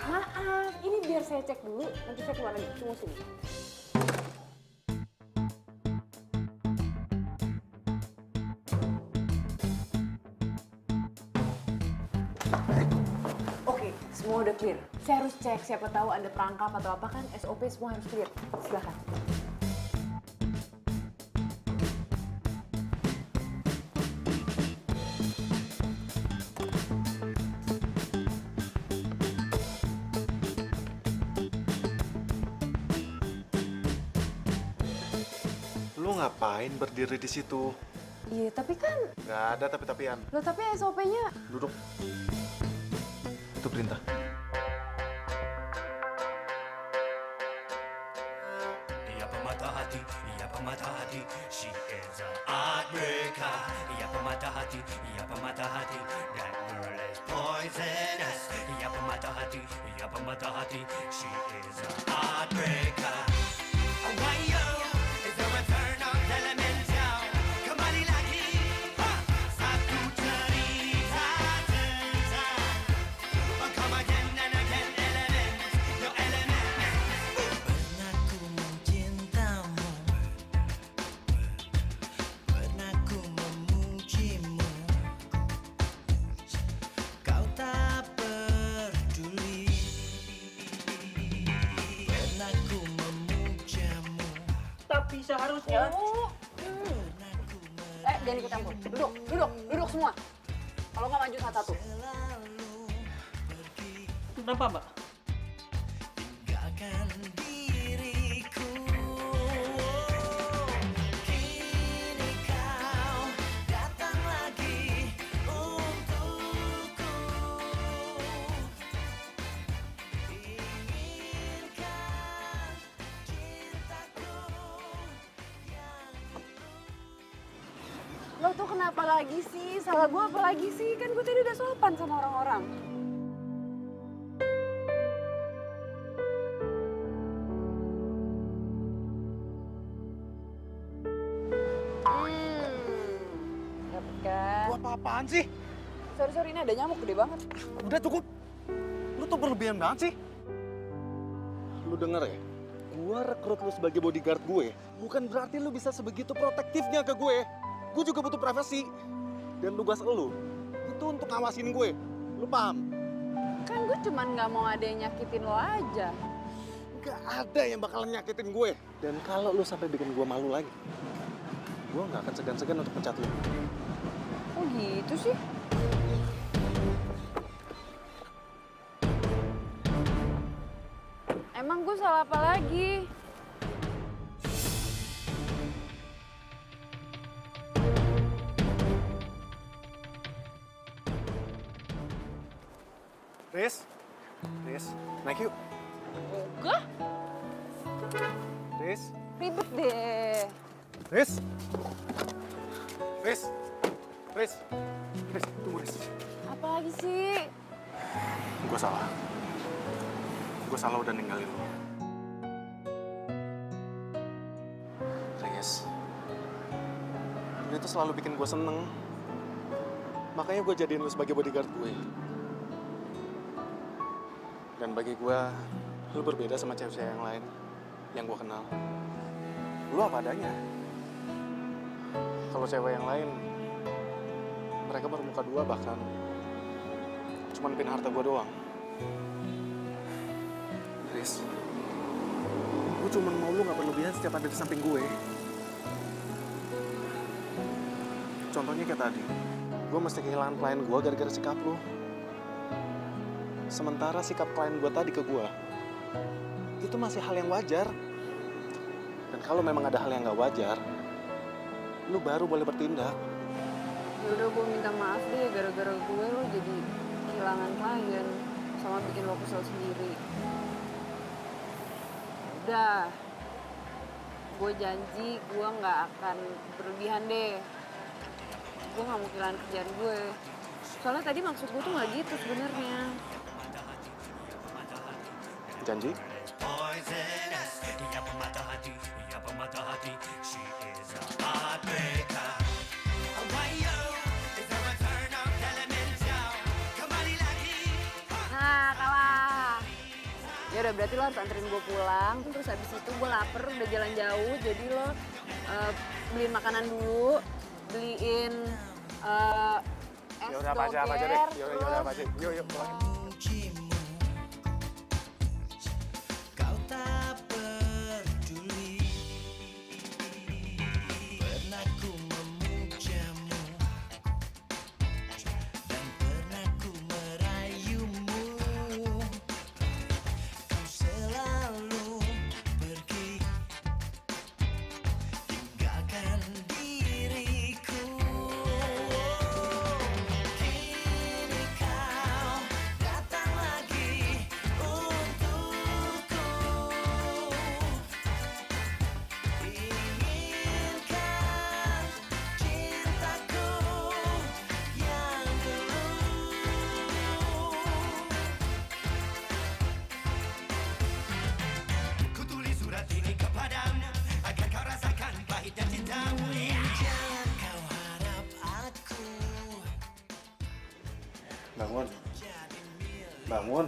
Maaf, ini biar saya cek dulu. Nanti saya keluar lagi. Tunggu sini. Oke, semua udah clear. Saya harus cek siapa tahu ada perangkap atau apa kan. SOP semua harus clear. Silakan. Lu ngapain berdiri di situ? Iya, tapi kan... Nggak ada tapi-tapian. Loh, tapi SOP-nya... Duduk. Itu perintah. Ia pemata hati, ia pemata hati. She is a heartbreaker. Ia pemata hati, ia pemata hati. That girl is poisonous. Ia pemata hati, ia pemata hati. She is a heartbreaker. Oh, why yo? Is there a turn of elemental? Kembali lagi, ha? Satu cerita tentang. Oh, come again and again, element, your element. Pernah ku mencintamu, pernah ku memujimu, kau tak peduli. Pernah ku memujamu, tapi seharusnya jangan ikut campur. Duduk semua. Kalau nggak maju satu-satu. kenapa Mbak? Tinggalkan diriku. Kini kau datang lagi untukku. Inginkan cintaku yang Lo tuh kenapa lagi sih? Salah gue apa lagi sih? Kan gue tadi udah sopan sama orang-orang. Dapet kan? Lu apa-apaan sih? Sorry, ini ada nyamuk gede banget. Udah cukup. Lu tuh berlebihan banget sih. Lu denger ya? Gua rekrut lu sebagai bodyguard gue. Bukan berarti lu bisa sebegitu protektifnya ke gue. Gue juga butuh privasi. Dan tugas lu itu untuk ngawasin gue. Lu paham? Kan gue cuman nggak mau ada yang nyakitin lo aja. Gak ada yang bakalan nyakitin gue. Dan kalau lu sampai bikin gue malu lagi, gue gak akan segan-segan untuk pecat lu. Oh gitu sih? Emang gue salah apa lagi? Riz, naik yuk. Enggak, Riz, ribet deh. Riz, tunggu Riz. Apa lagi sih? Gue salah. Gue salah udah ninggalin lu. Riz, dia tuh selalu bikin gue seneng. Makanya gue jadiin lu sebagai bodyguard gue. Dan bagi gue, lu berbeda sama cewek-cewek yang lain yang gue kenal. Lu apa adanya. Kalau cewek yang lain, mereka bermuka dua bahkan cuma pin harta gue doang. Riz, gue Gue cuma mau lu gak berlebihan setiap ada di samping gue. Contohnya kayak tadi, gue mesti kehilangan klien gue gara-gara sikap lu. Sementara sikap klien gue tadi ke gue, itu masih hal yang wajar. Dan kalau memang ada hal yang gak wajar, lu baru boleh bertindak. Yaudah gue minta maaf deh, gara-gara gue lo jadi kehilangan klien sama bikin lo kesel sendiri. Udah, gue janji gue nggak akan berlebihan deh. Gue nggak mau kehilangan kerjaan gue. Soalnya tadi maksud gue tuh nggak gitu sebenarnya. Janji? Poisonous, ia pemata hati, ia pemata hati. She is a heartbreaker. Ohio is a return of elemental. Kembali lagi. Nah, kalah. Ya udah, berarti lo harus anterin gue pulang. Terus habis itu gue lapar, udah jalan jauh. Jadi lo beliin makanan dulu, beliin es Yaudah apa aja deh. Yaudah apa aja. Yuk pulang. Kau tak peduli. Pernah ku memujamu dan pernah ku merayumu. Kau selalu pergi, tinggalkan diriku. Kini kau datang lagi untukku. Inginkan cintaku yang dulu. Ku tulis surat ini kepadamu agar kau rasakan pahitnya cintamu. Jangan kau harap aku Bangun. Bangun.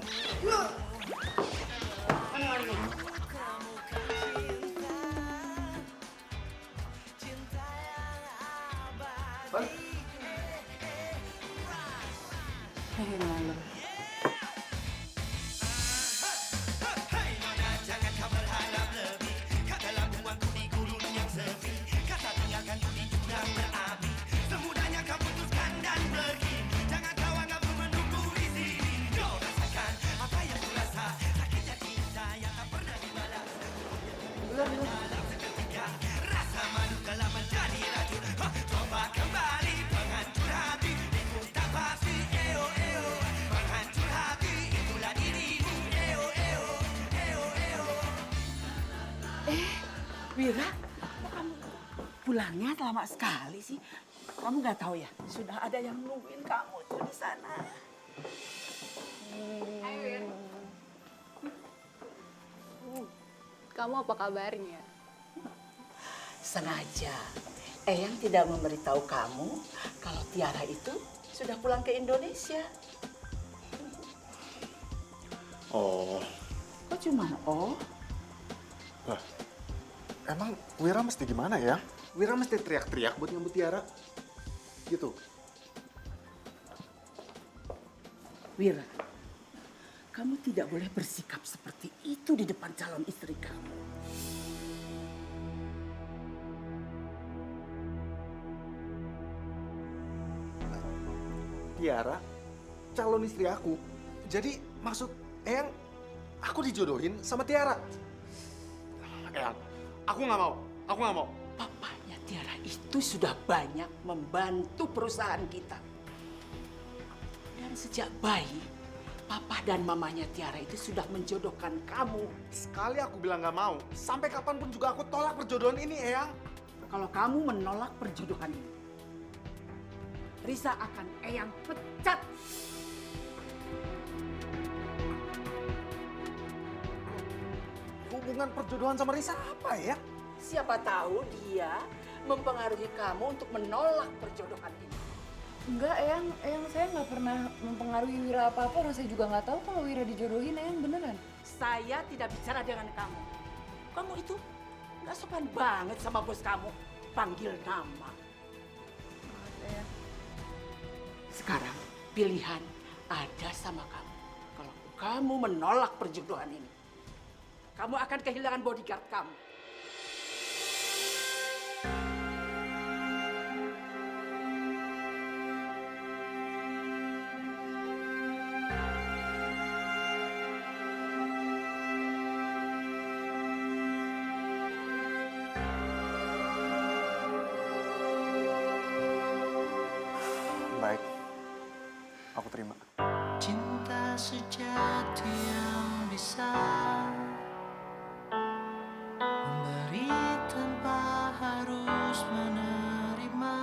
Hai nona, jangan kau berharap lebih. Katalah buangku di gurun yang sepi. Kata tinggalkanku di jurang berapi. Semudahnya kau putuskan dan pergi. Jangan kau anggap ku menunggu di sini. Kau rasakan apa yang ku rasa. Sakitnya cinta yang tak pernah dibalas. Malam seketika rasa malu telah menjadi racun. Coba kembali penghancur hati. Ikut tak pasti, eo eo. Penghancur hati itulah dirimu, eo eo. Eo eo. Wira, kok kamu pulangnya lama sekali sih? Kamu nggak tahu ya, sudah ada yang nungguin kamu tuh di sana. Kamu apa kabarnya? Sengaja, Eyang tidak memberitahu kamu kalau Tiara itu sudah pulang ke Indonesia. Oh, Kok cuma oh? lah. Emang Wira mesti gimana ya? Wira mesti teriak-teriak buat nyambut Tiara? Gitu. Wira, kamu tidak boleh bersikap seperti itu di depan calon istri kamu. Tiara, calon istri aku. Jadi maksud Eyang, aku dijodohin sama Tiara. Eyang, aku nggak mau. Aku nggak mau. Papanya Tiara itu sudah banyak membantu perusahaan kita. Dan sejak bayi, papa dan mamanya Tiara itu sudah menjodohkan kamu. Sekali aku bilang nggak mau, sampai kapanpun juga aku tolak perjodohan ini, Eyang. Kalau kamu menolak perjodohan ini, Risa akan Eyang pecat. Hubungan perjodohan sama Risa apa ya? Siapa tahu dia mempengaruhi kamu untuk menolak perjodohan ini. Enggak, Eyang saya nggak pernah mempengaruhi Wira apa-apa. Orang saya juga nggak tahu kalau Wira dijodohin, Eyang beneran. Saya tidak bicara dengan kamu. Kamu itu nggak sopan banget sama bos kamu. Panggil nama. Sekarang pilihan ada sama kamu. Kalau kamu menolak perjodohan ini, kamu akan kehilangan bodyguard kamu. Baik, aku terima. Cinta sejati yang bisa memberi tanpa harus menerima.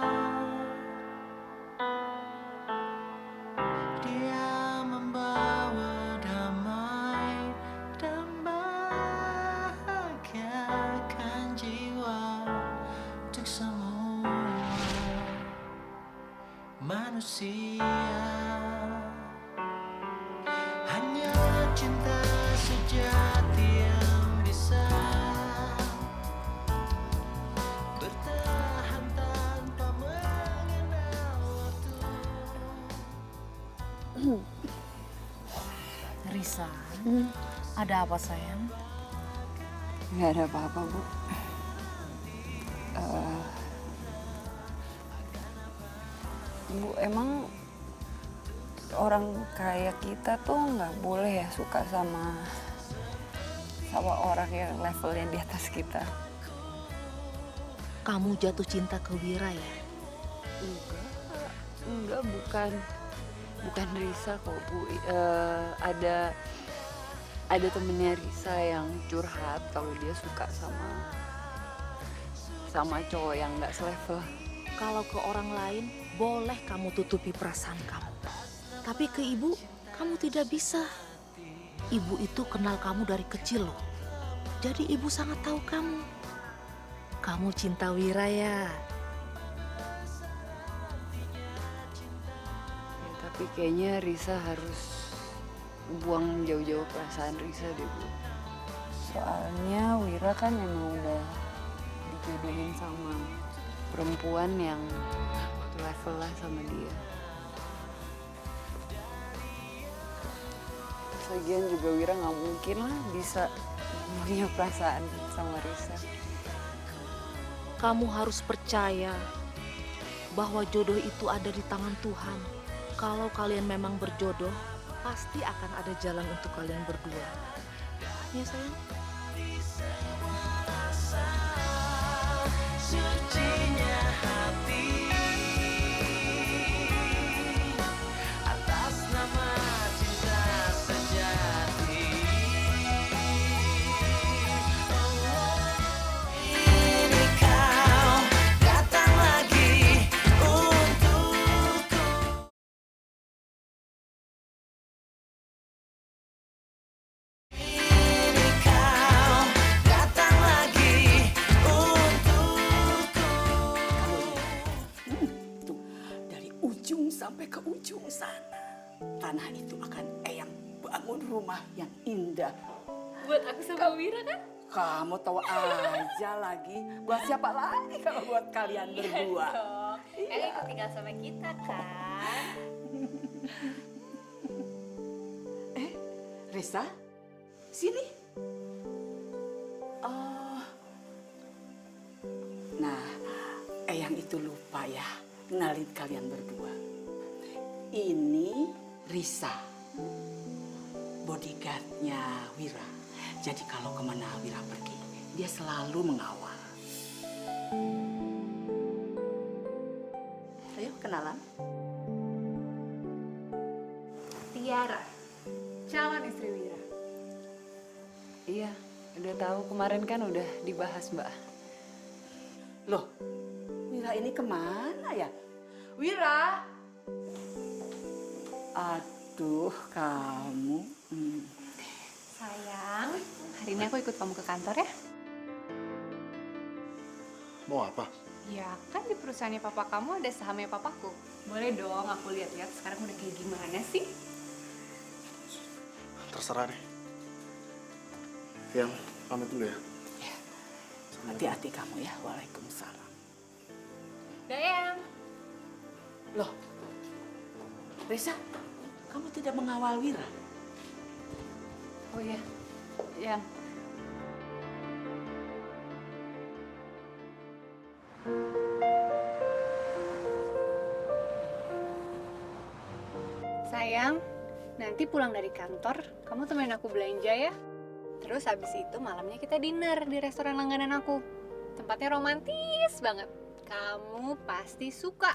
Dia membawa damai dan bahagiakan jiwa untuk semua manusia. Hanya cinta sejati yang bisa bertahan tanpa mengenal waktu. Risa, ada apa sayang? Nggak ada apa-apa, Bu. Bu, emang orang kayak kita tuh nggak boleh ya suka sama orang yang levelnya di atas kita. Kamu jatuh cinta ke Wira ya? Enggak, bukan Risa kok, Bu. Ada temennya Risa yang curhat kalau dia suka sama cowok yang nggak selevel. Kalau ke orang lain, boleh kamu tutupi perasaan kamu. Tapi ke ibu, kamu tidak bisa. Ibu itu kenal kamu dari kecil loh. Jadi ibu sangat tahu kamu. Kamu cinta Wira ya? Ya, tapi kayaknya Risa harus buang jauh-jauh perasaan Risa deh, Bu. Soalnya Wira kan emang udah dijodohin sama perempuan yang level lah sama dia. Lagian juga Wira nggak mungkin lah bisa punya perasaan sama Risa. Kamu harus percaya bahwa jodoh itu ada di tangan Tuhan. Kalau kalian memang berjodoh, pasti akan ada jalan untuk kalian berdua. Ya sayang? Sucinya hati atas nama cinta sejati. Ini kau datang lagi untukku. Ini kau datang lagi untukku. Tuh, dari ujung sampai ke ujung sana. Tanah itu akan Eyang bangun rumah yang indah. Buat aku sama Wira kan? Kamu tahu aja lagi. Buat siapa lagi kalau buat kalian berdua? Iya. Ikut tinggal sama kita kan? Risa, sini. Oh. Nah, Eyang itu lupa ya kenalin kalian berdua. Ini Risa, bodyguardnya Wira. Jadi kalau kemana Wira pergi, dia selalu mengawal. Ayo kenalan. Tiara, calon istri Wira. Iya, udah tahu kemarin kan udah dibahas, Mbak. Loh, Wira ini kemana ya? Wira! Aduh, kamu. Sayang, hari ini aku ikut kamu ke kantor ya? Mau apa? Ya, kan di perusahaannya papa kamu ada sahamnya papaku. Boleh dong aku lihat-lihat sekarang udah kayak gimana sih? Terserah deh. Yang pamit dulu ya. Hati-hati kamu ya. Waalaikumsalam. Dayang. Loh, Risa, kamu tidak mengawal Wira? Oh iya, yang Sayang, nanti pulang dari kantor, kamu temenin aku belanja ya. Terus habis itu malamnya kita dinner di restoran langganan aku. Tempatnya romantis banget. Kamu pasti suka.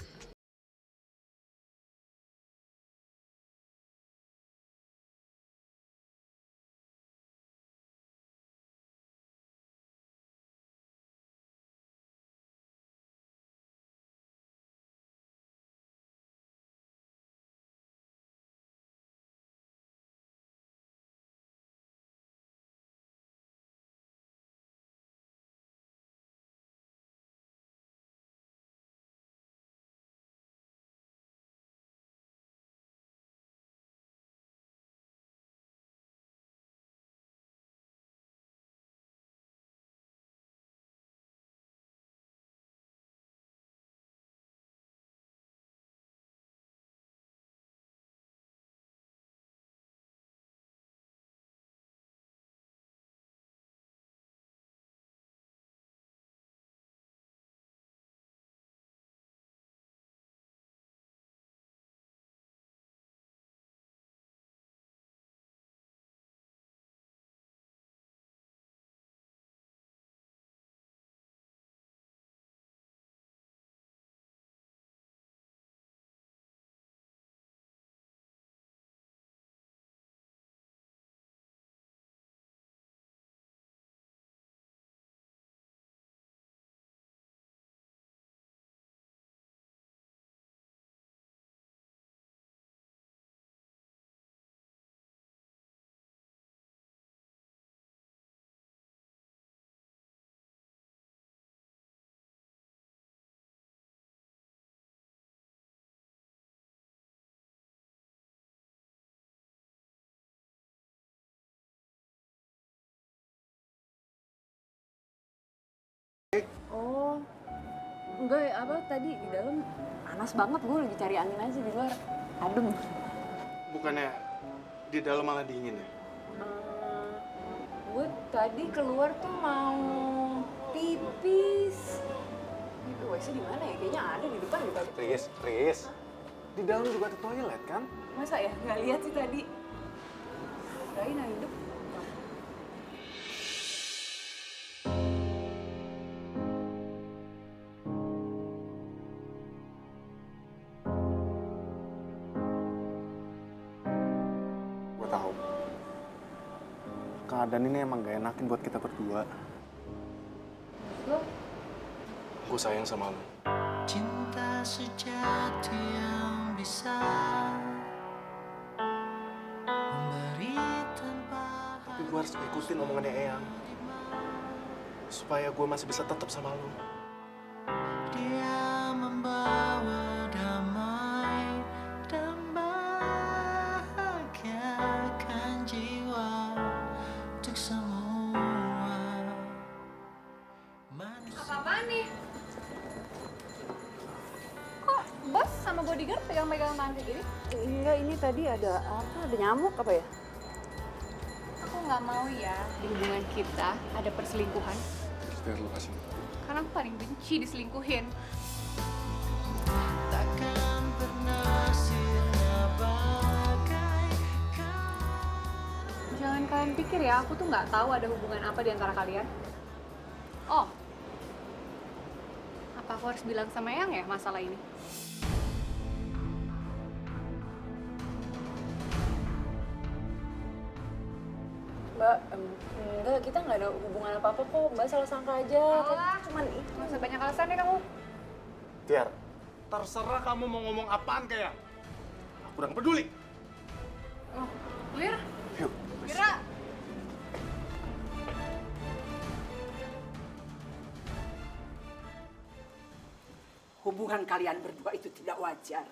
Oh, enggak ya, apa tadi di dalam panas banget, gue lagi cari angin aja di luar. Adem. Bukannya di dalam malah dingin ya? Gue tadi keluar tuh mau pipis. Itu WC di mana ya? Kayaknya ada di depan di tadi. Riz. Di dalam juga ada toilet kan? Masa ya? Nggak lihat sih tadi. Kirain yang hidup. Gue tahu. Keadaan ini emang gak enakin buat kita berdua. Lo? Gue sayang sama lo. Cinta sejati yang bisa memberi tanpa. Tapi gue harus ikutin omongannya Eyang. Supaya gue masih bisa tetap sama lo. Dia membawa damai dan bahagiakan jiwa untuk semua manusia. Apa-apaan nih? Kok bos sama bodyguard pegang-pegang tangan kayak gini? Iya, ini tadi ada apa? Ada nyamuk apa ya? Aku nggak mau ya di hubungan kita ada perselingkuhan. Biar lu kasih. Karena aku paling benci diselingkuhin. Takkan pernah sirna bagaikan. Jangan kalian pikir ya, aku tuh nggak tahu ada hubungan apa di antara kalian. Oh, apa aku harus bilang sama Yang ya masalah ini? Mbak, enggak, kita nggak ada hubungan apa-apa kok. Mbak salah sangka aja. Alah, Cuman itu. nggak usah banyak alasan deh kamu. Tiar, terserah kamu mau ngomong apaan ke Eyang. Aku udah gak peduli. Oh, Wir, Yuk. Wira. Hubungan kalian berdua itu tidak wajar.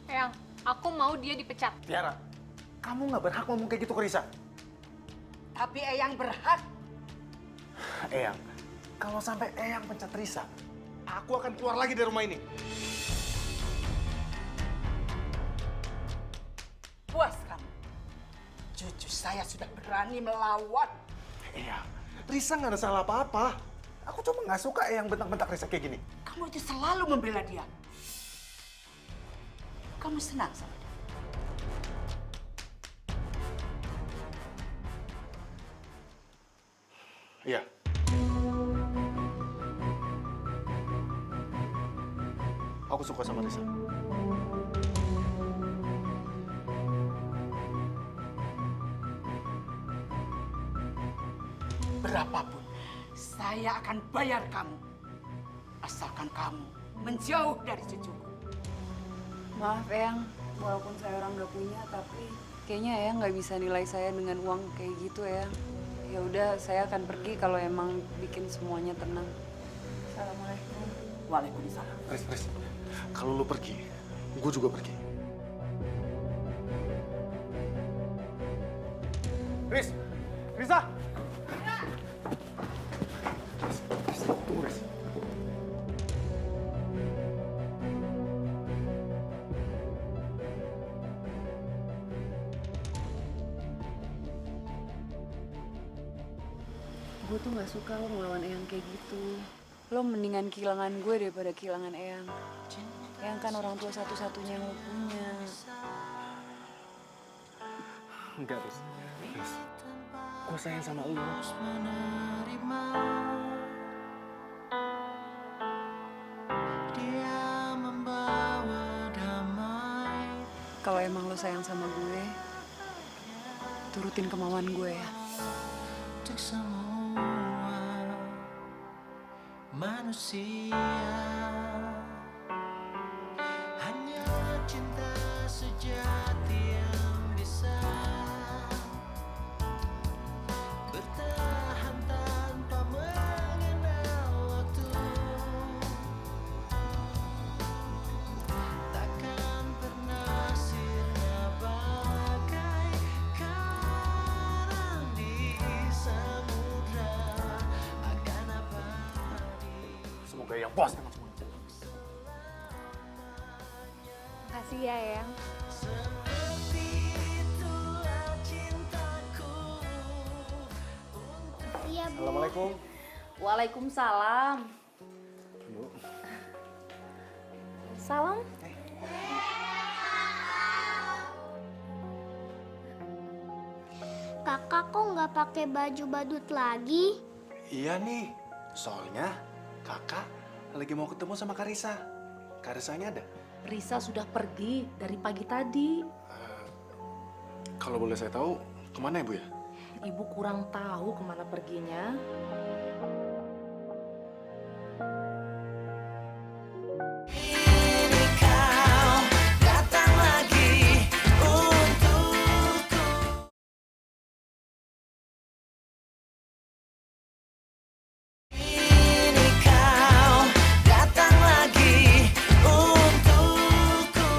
Yang, aku mau dia dipecat. Tiara, kamu gak berhak ngomong kayak gitu ke Risa. Tapi Eyang berhak. Eyang, kalau sampai Eyang pecat Risa, aku akan keluar lagi dari rumah ini. Puas kamu. Cucu saya sudah berani melawan. Eyang, Risa gak ada salah apa-apa. Aku cuma gak suka Eyang bentak-bentak Risa kayak gini. Kamu itu selalu membela dia. Kamu senang sama dia? Iya. Aku suka sama Risa. Berapapun, saya akan bayar kamu. Asalkan kamu menjauh dari cucuku. Maaf Eyang, walaupun saya orang nggak punya, tapi kayaknya Eyang nggak bisa nilai saya dengan uang kayak gitu Eyang. Ya udah, saya akan pergi kalau emang bikin semuanya tenang. Assalamualaikum. Waalaikumsalam. Riz, kalau lu pergi, gue juga pergi. Riz, Risa! Riz, tunggu Riz. Gue tuh nggak suka lo ngelawan Eyang kayak gitu. Lo mendingan kehilangan gue daripada kehilangan Eyang. Eyang kan orang tua satu-satunya yang lo punya. Enggak, Riz. Riz, gue sayang sama lu. menerima dia membawa damai. Kalau emang lo sayang sama gue, turutin kemauan gue ya. Untuk semua manusia, hanya cinta sejati yang bisa bertahan tanpa mengenal waktu. Takkan pernah sirna bagai karang di samudra, akan abadi. Semoga yang puas dengan semua. Makasih ya, Eyang. Seperti itulah cintaku. Iya, Bu. Assalamualaikum. Waalaikumsalam. Salam. Kakak kok nggak pakai baju badut lagi? Iya nih, soalnya kakak lagi mau ketemu sama Karisa. Karisanya ada? Risa sudah pergi dari pagi tadi. Kalau boleh saya tahu, kemana Ibu ya? Ibu kurang tahu kemana perginya. Ini kau datang lagi untukku. Ini kau datang lagi untukku.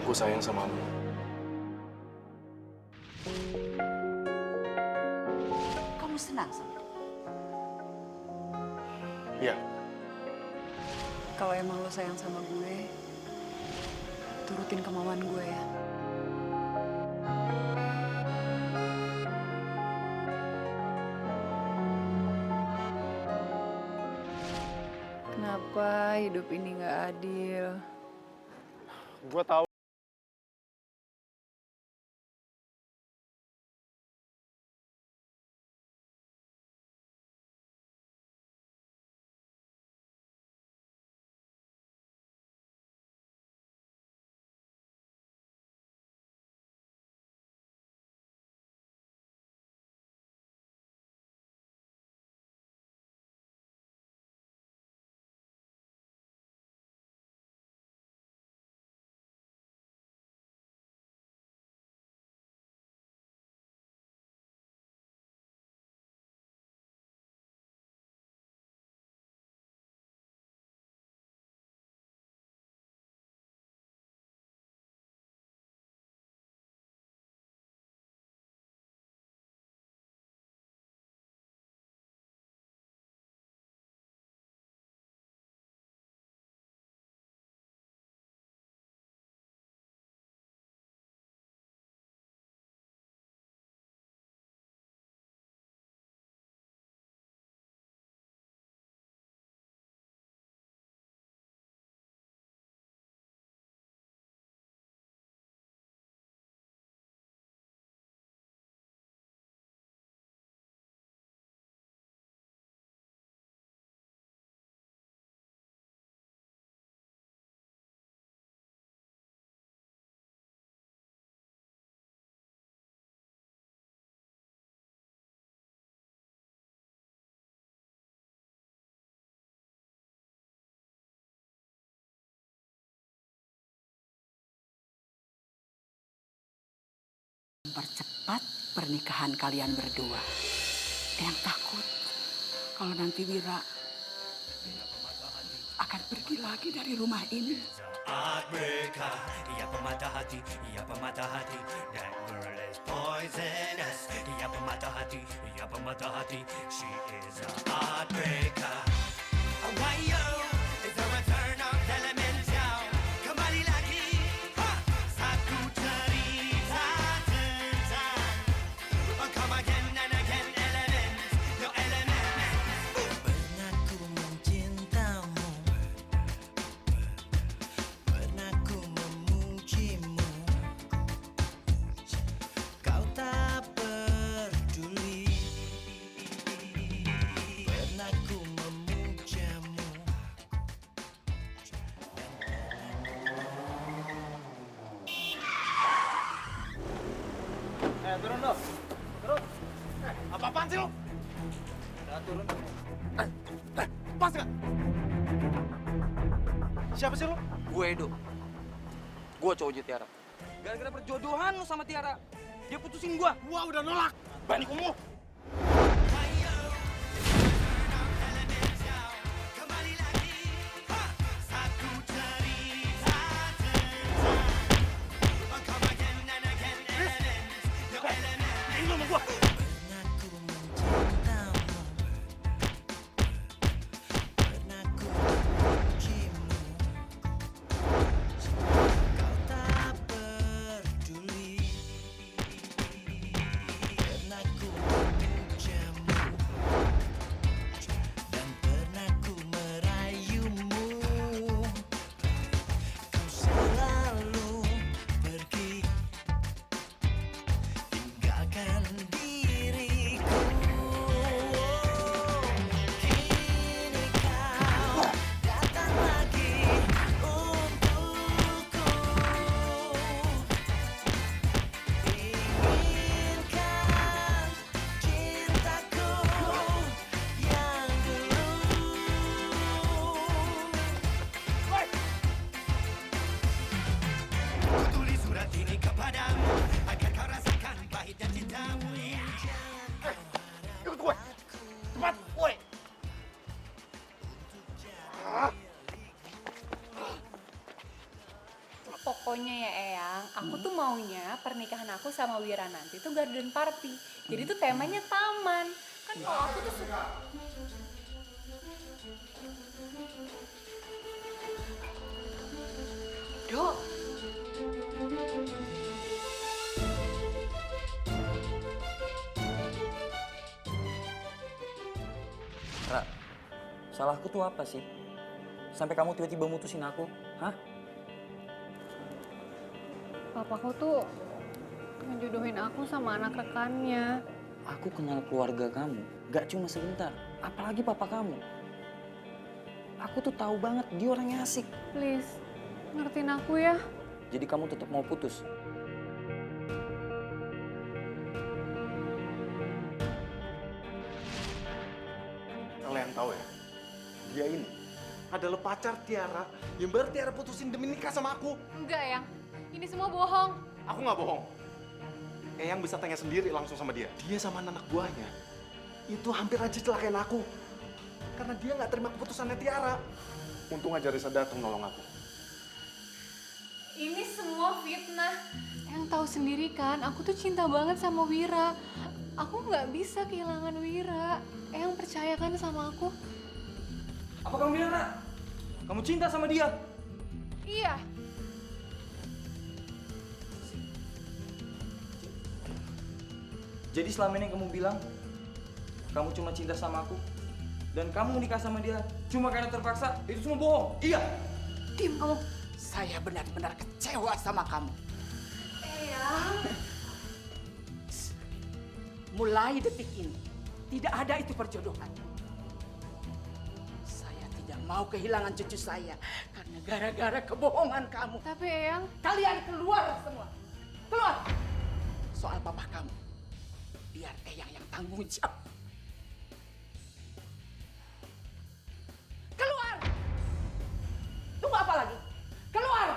Gue sayang sama lu. Kamu senang sama dia? Iya. Kalau emang lo sayang sama gue, turutin kemauan gue ya. Kenapa hidup ini nggak adil? Gue tahu mempercepat pernikahan kalian berdua. Eyang takut kalau nanti Wira akan pergi lagi dari rumah ini. Heartbreaker, ia pemata hati, ia pemata hati. That girl is poisonous. Ia pemata hati, ia pemata hati. She is a heartbreaker. Oh, why yo? Is the return of Elemental. Kembali lagi, ha! Satu cerita tentang. Oh, come again and again, elements, no elements. Pernah ku mencintamu, pernah ku memujimu, kau tak peduli. Pernah ku memujamu. Turun dong. Turun. Apa-apaan sih lo? Udah turun. Pas nggak? Siapa sih lo? Gue Edo. Gue cowoknya Tiara. Gara-gara perjodohan lu sama Tiara, dia putusin gue. Gua udah nolak. Berani kamu. Kembali lagi, ha! Satu cerita tentang. Oh, come again and again, elements, no elements. Ini sama gua. Pernah ku mencintamu, pernah ku memujimu, kau tak peduli. Pernah ku memujamu, dan pernah ku merayumu. Kau selalu pergi, tinggalkan diriku. Kini kau datang lagi untukku. Inginkan cintaku yang dulu. Ku tulis surat ini kepadamu agar kau rasakan pahitnya cintamu. Ikut gue. Cepat, woi. Pokoknya ya Eyang, aku tuh maunya pernikahan aku sama Wira nanti tuh garden party. Jadi tuh temanya taman. Kan kalau aku tuh suka. Dok, Ra, salahku tuh apa sih? Sampai kamu tiba-tiba mutusin aku, hah? papaku tuh ngejodohin aku sama anak rekannya. Aku kenal keluarga kamu, gak cuma sebentar. Apalagi papa kamu. Aku tuh tahu banget dia orangnya asik. Please, ngertiin aku ya. Jadi kamu tetap mau putus? Kalian tahu ya, dia ini adalah pacar Tiara yang baru Tiara putusin demi nikah sama aku. Enggak, Yang. Ini semua bohong. Aku nggak bohong. Eyang bisa tanya sendiri langsung sama dia. Dia sama anak buahnya itu hampir aja celakain aku karena dia nggak terima keputusannya Tiara. Untung aja Risa datang nolong aku. Ini semua fitnah. Yang tahu sendiri kan, aku tuh cinta banget sama Wira. Aku nggak bisa kehilangan Wira. Yang percaya kan sama aku? Apa kamu bilang, Ra? Kamu cinta sama dia? Iya. Jadi selama ini kamu bilang kamu cuma cinta sama aku dan kamu nikah sama dia cuma karena terpaksa? Itu semua bohong. Iya. Diam kamu. Saya benar-benar kecewa sama kamu. Eyang. Mulai detik ini, tidak ada itu perjodohan. Saya tidak mau kehilangan cucu saya karena gara-gara kebohongan kamu. Tapi Eyang, Kalian keluar semua. Keluar. Soal papa kamu, biar Eyang yang tanggung jawab. Keluar. Tunggu apa lagi? Keluar.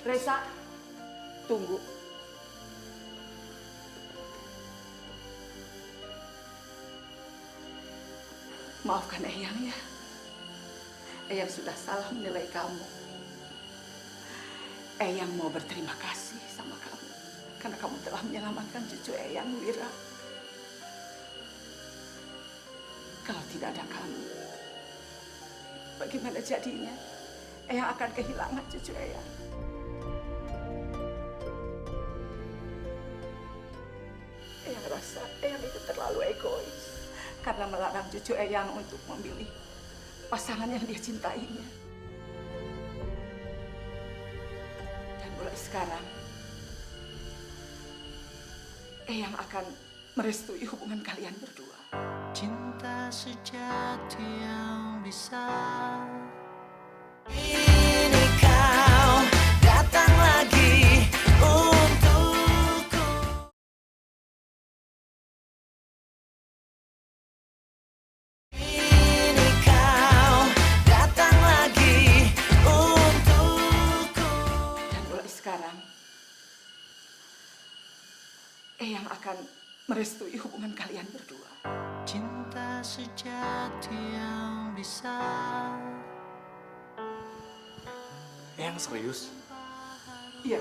Reza, tunggu. Maafkan Eyang ya. Eyang sudah salah menilai kamu. Eyang mau berterima kasih sama kamu karena kamu telah menyelamatkan cucu Eyang, Wira. Kalau tidak ada kamu, bagaimana jadinya? Eyang akan kehilangan cucu Eyang. Eyang rasa Eyang itu terlalu egois karena melarang cucu Eyang untuk memilih pasangan yang dia cintainya. Dan mulai sekarang, Eyang akan merestui hubungan kalian berdua. Cinta sejati yang bisa. Ini kau datang lagi untukku. Ini kau datang lagi untukku. Dan mulai sekarang, Eyang akan merestui hubungan kalian berdua. Cinta sejati yang bisa. Eyang serius? Iya,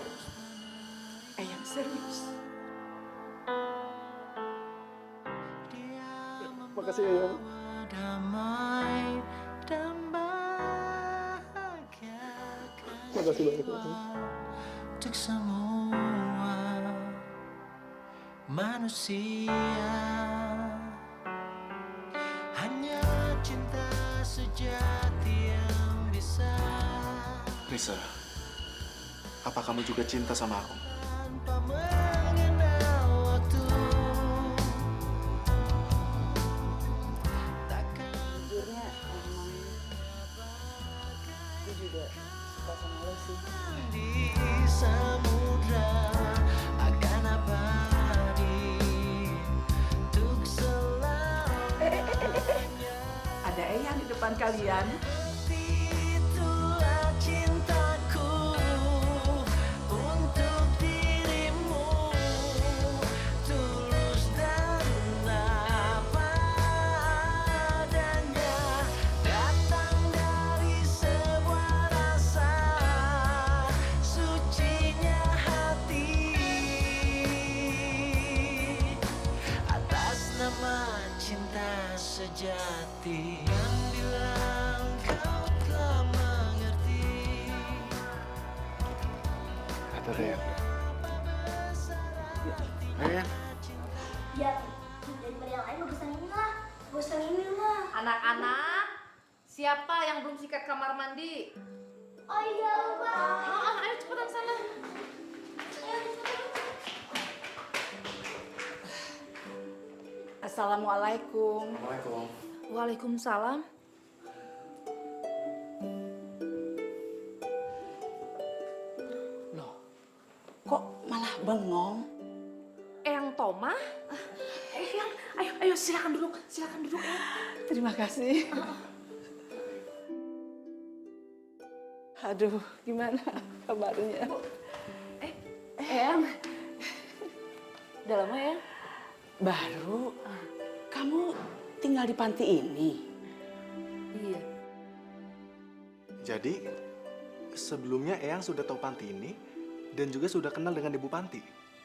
Eyang serius. Makasih Eyang. Damai dan bahagia. Makasih banyak Eyang. Untuk semua manusia. Hanya cinta sejati yang bisa. Risa, apa kamu juga cinta sama aku? Tanpa mengenal waktu. Jujurnya emang aku juga suka sama lo sih. Di samudra akan abadi untuk selamanya. Ada Eyang di depan kalian. Itulah cintaku untuk dirimu, tulus dan apa adanya, datang dari sebuah rasa sucinya hati, atas nama cinta sejati yang bilang kau telah mengerti. Ada Eyang. Eyang. Ya, daripada yang lain bagusan ini lah. Bagusan ini lah. Anak-anak, siapa yang belum sikat kamar mandi? Oh iya, lupa. Ayo cepetan sana. Assalamualaikum. Assalamualaikum. Waalaikumsalam. Loh, kok malah bengong? Eyang Toma? Eyang, ayo silakan duduk Eyang. Terima kasih. Aduh, gimana kabarnya? Eyang, udah lama ya? Baru? Kamu tinggal di panti ini? Iya. Jadi, sebelumnya Eyang sudah tahu panti ini dan juga sudah kenal dengan Ibu Panti.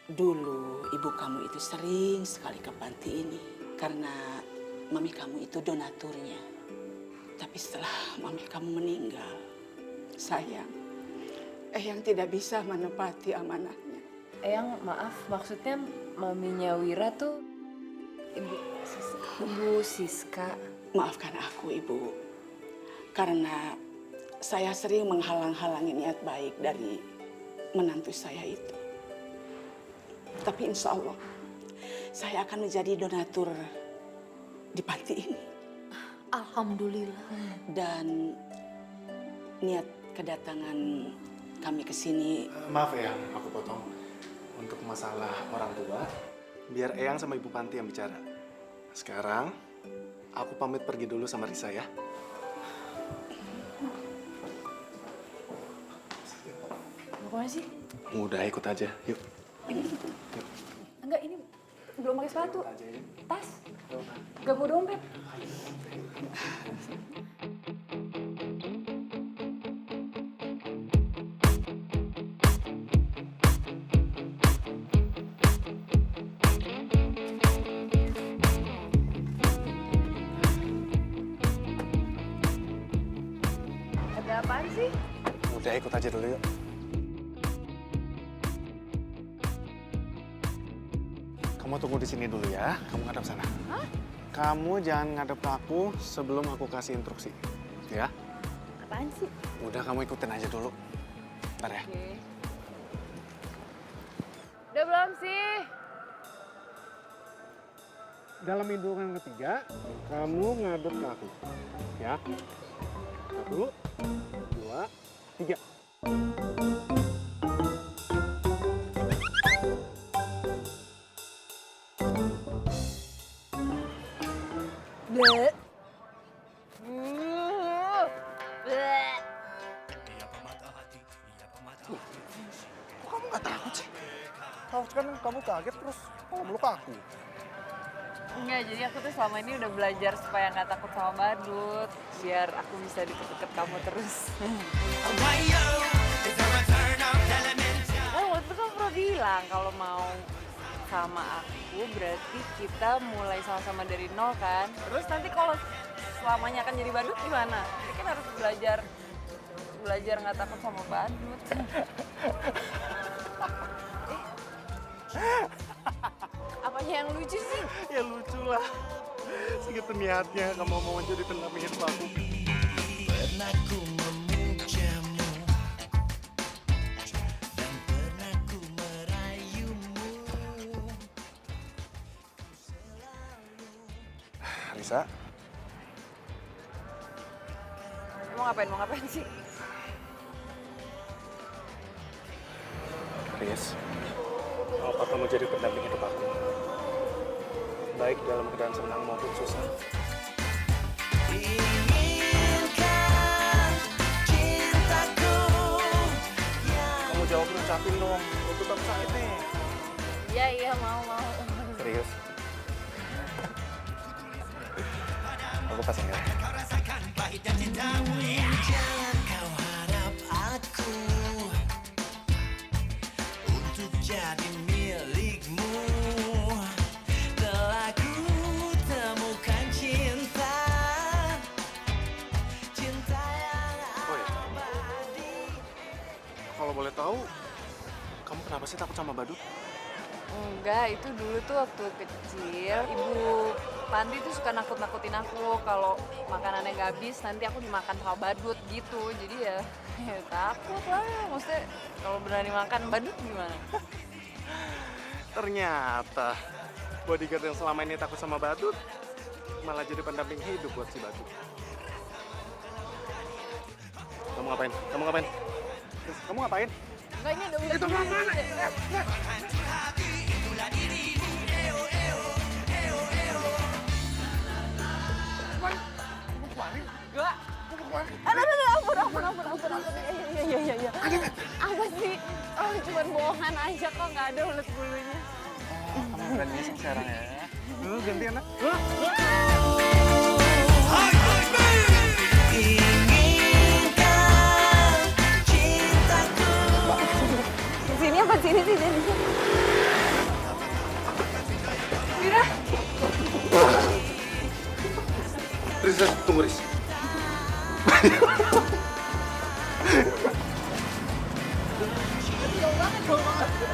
Dulu ibu kamu itu sering sekali ke panti ini karena mami kamu itu donaturnya. Tapi setelah mami kamu meninggal, sayang, Eyang tidak bisa menepati amanahnya. Eyang, maaf, maksudnya maminya Wira tuh Ibu Siska. Maafkan aku, Ibu. Karena saya sering menghalang-halangi niat baik dari menantu saya itu. Tapi insya Allah, saya akan menjadi donatur di panti ini. Alhamdulillah. Dan niat kedatangan kami ke sini. Maaf Eyang, aku potong. Untuk masalah orang tua, biar Eyang sama Ibu Panti yang bicara. Sekarang, aku pamit pergi dulu sama Risa ya. kemana sih? Udah ikut aja, yuk. Enggak, ini belum pakai sepatu. Tas. Gak mau dompet. Ada apaan sih? Udah ikut aja dulu yuk. Kamu tunggu di sini dulu ya, kamu ngadep sana. Hah? Kamu jangan ngadep ke aku sebelum aku kasih instruksi, ya? Apaan sih? Udah, kamu ikutin aja dulu. Bentar ya. Oke. Udah belum sih? Dalam hitungan ketiga, kamu ngadep ke aku, ya? 1, 2, 3. Bleh. Kok kamu nggak takut sih? Kalau kan kamu kaget terus kalau meluk aku. Enggak, jadi aku tuh selama ini udah belajar supaya nggak takut sama badut. Biar aku bisa deket-deket kamu terus. Kan waktu itu kan pernah bilang kalau mau sama aku berarti kita mulai sama-sama dari nol kan. Terus nanti kalau selamanya akan jadi badut gimana? Jadi kan harus belajar nggak takut sama badut. Apanya yang lucu sih? Ya lucu lah. Segitu niatnya kamu mau jadi pendamping hidup aku. Pernah ku memujamu dan pernah ku merayumu. Lisa, Mau ngapain sih? Riz, apa kamu jadi pendamping hidup aku? Baik dalam keadaan senang maupun susah. Inginkan cintaku yang Kamu jawab ucapin dong, lutut aku sakit nih. Iya, mau. Serius? Aku pasang ya. jangan kau harap aku untuk jadi milikmu. Telah ku temukan cinta yang Oh ya, abadi. kalau boleh tahu, kamu kenapa sih takut sama badut? Enggak, itu dulu tuh waktu kecil ibu Panti tuh suka nakut-nakutin aku kalau makanannya nggak habis nanti aku dimakan sama badut gitu. Jadi ya takut lah. Maksudnya kalau berani makan badut gimana? Ternyata bodyguard yang selama ini takut sama badut malah jadi pendamping hidup buat si badut. Kamu ngapain? Riz, kamu ngapain? Enggak, ini udah Itu mana? Enggak. Aduh, ampun. Iya. Apa sih? Oh, cuma bohongan aja kok, nggak ada ulet bulunya. Kamu berani iseng sekarang ya? Gantian lah. Inginkan cintaku. Sini apa sini sih? Mira. Riz, tunggu Riz. Jauh banget.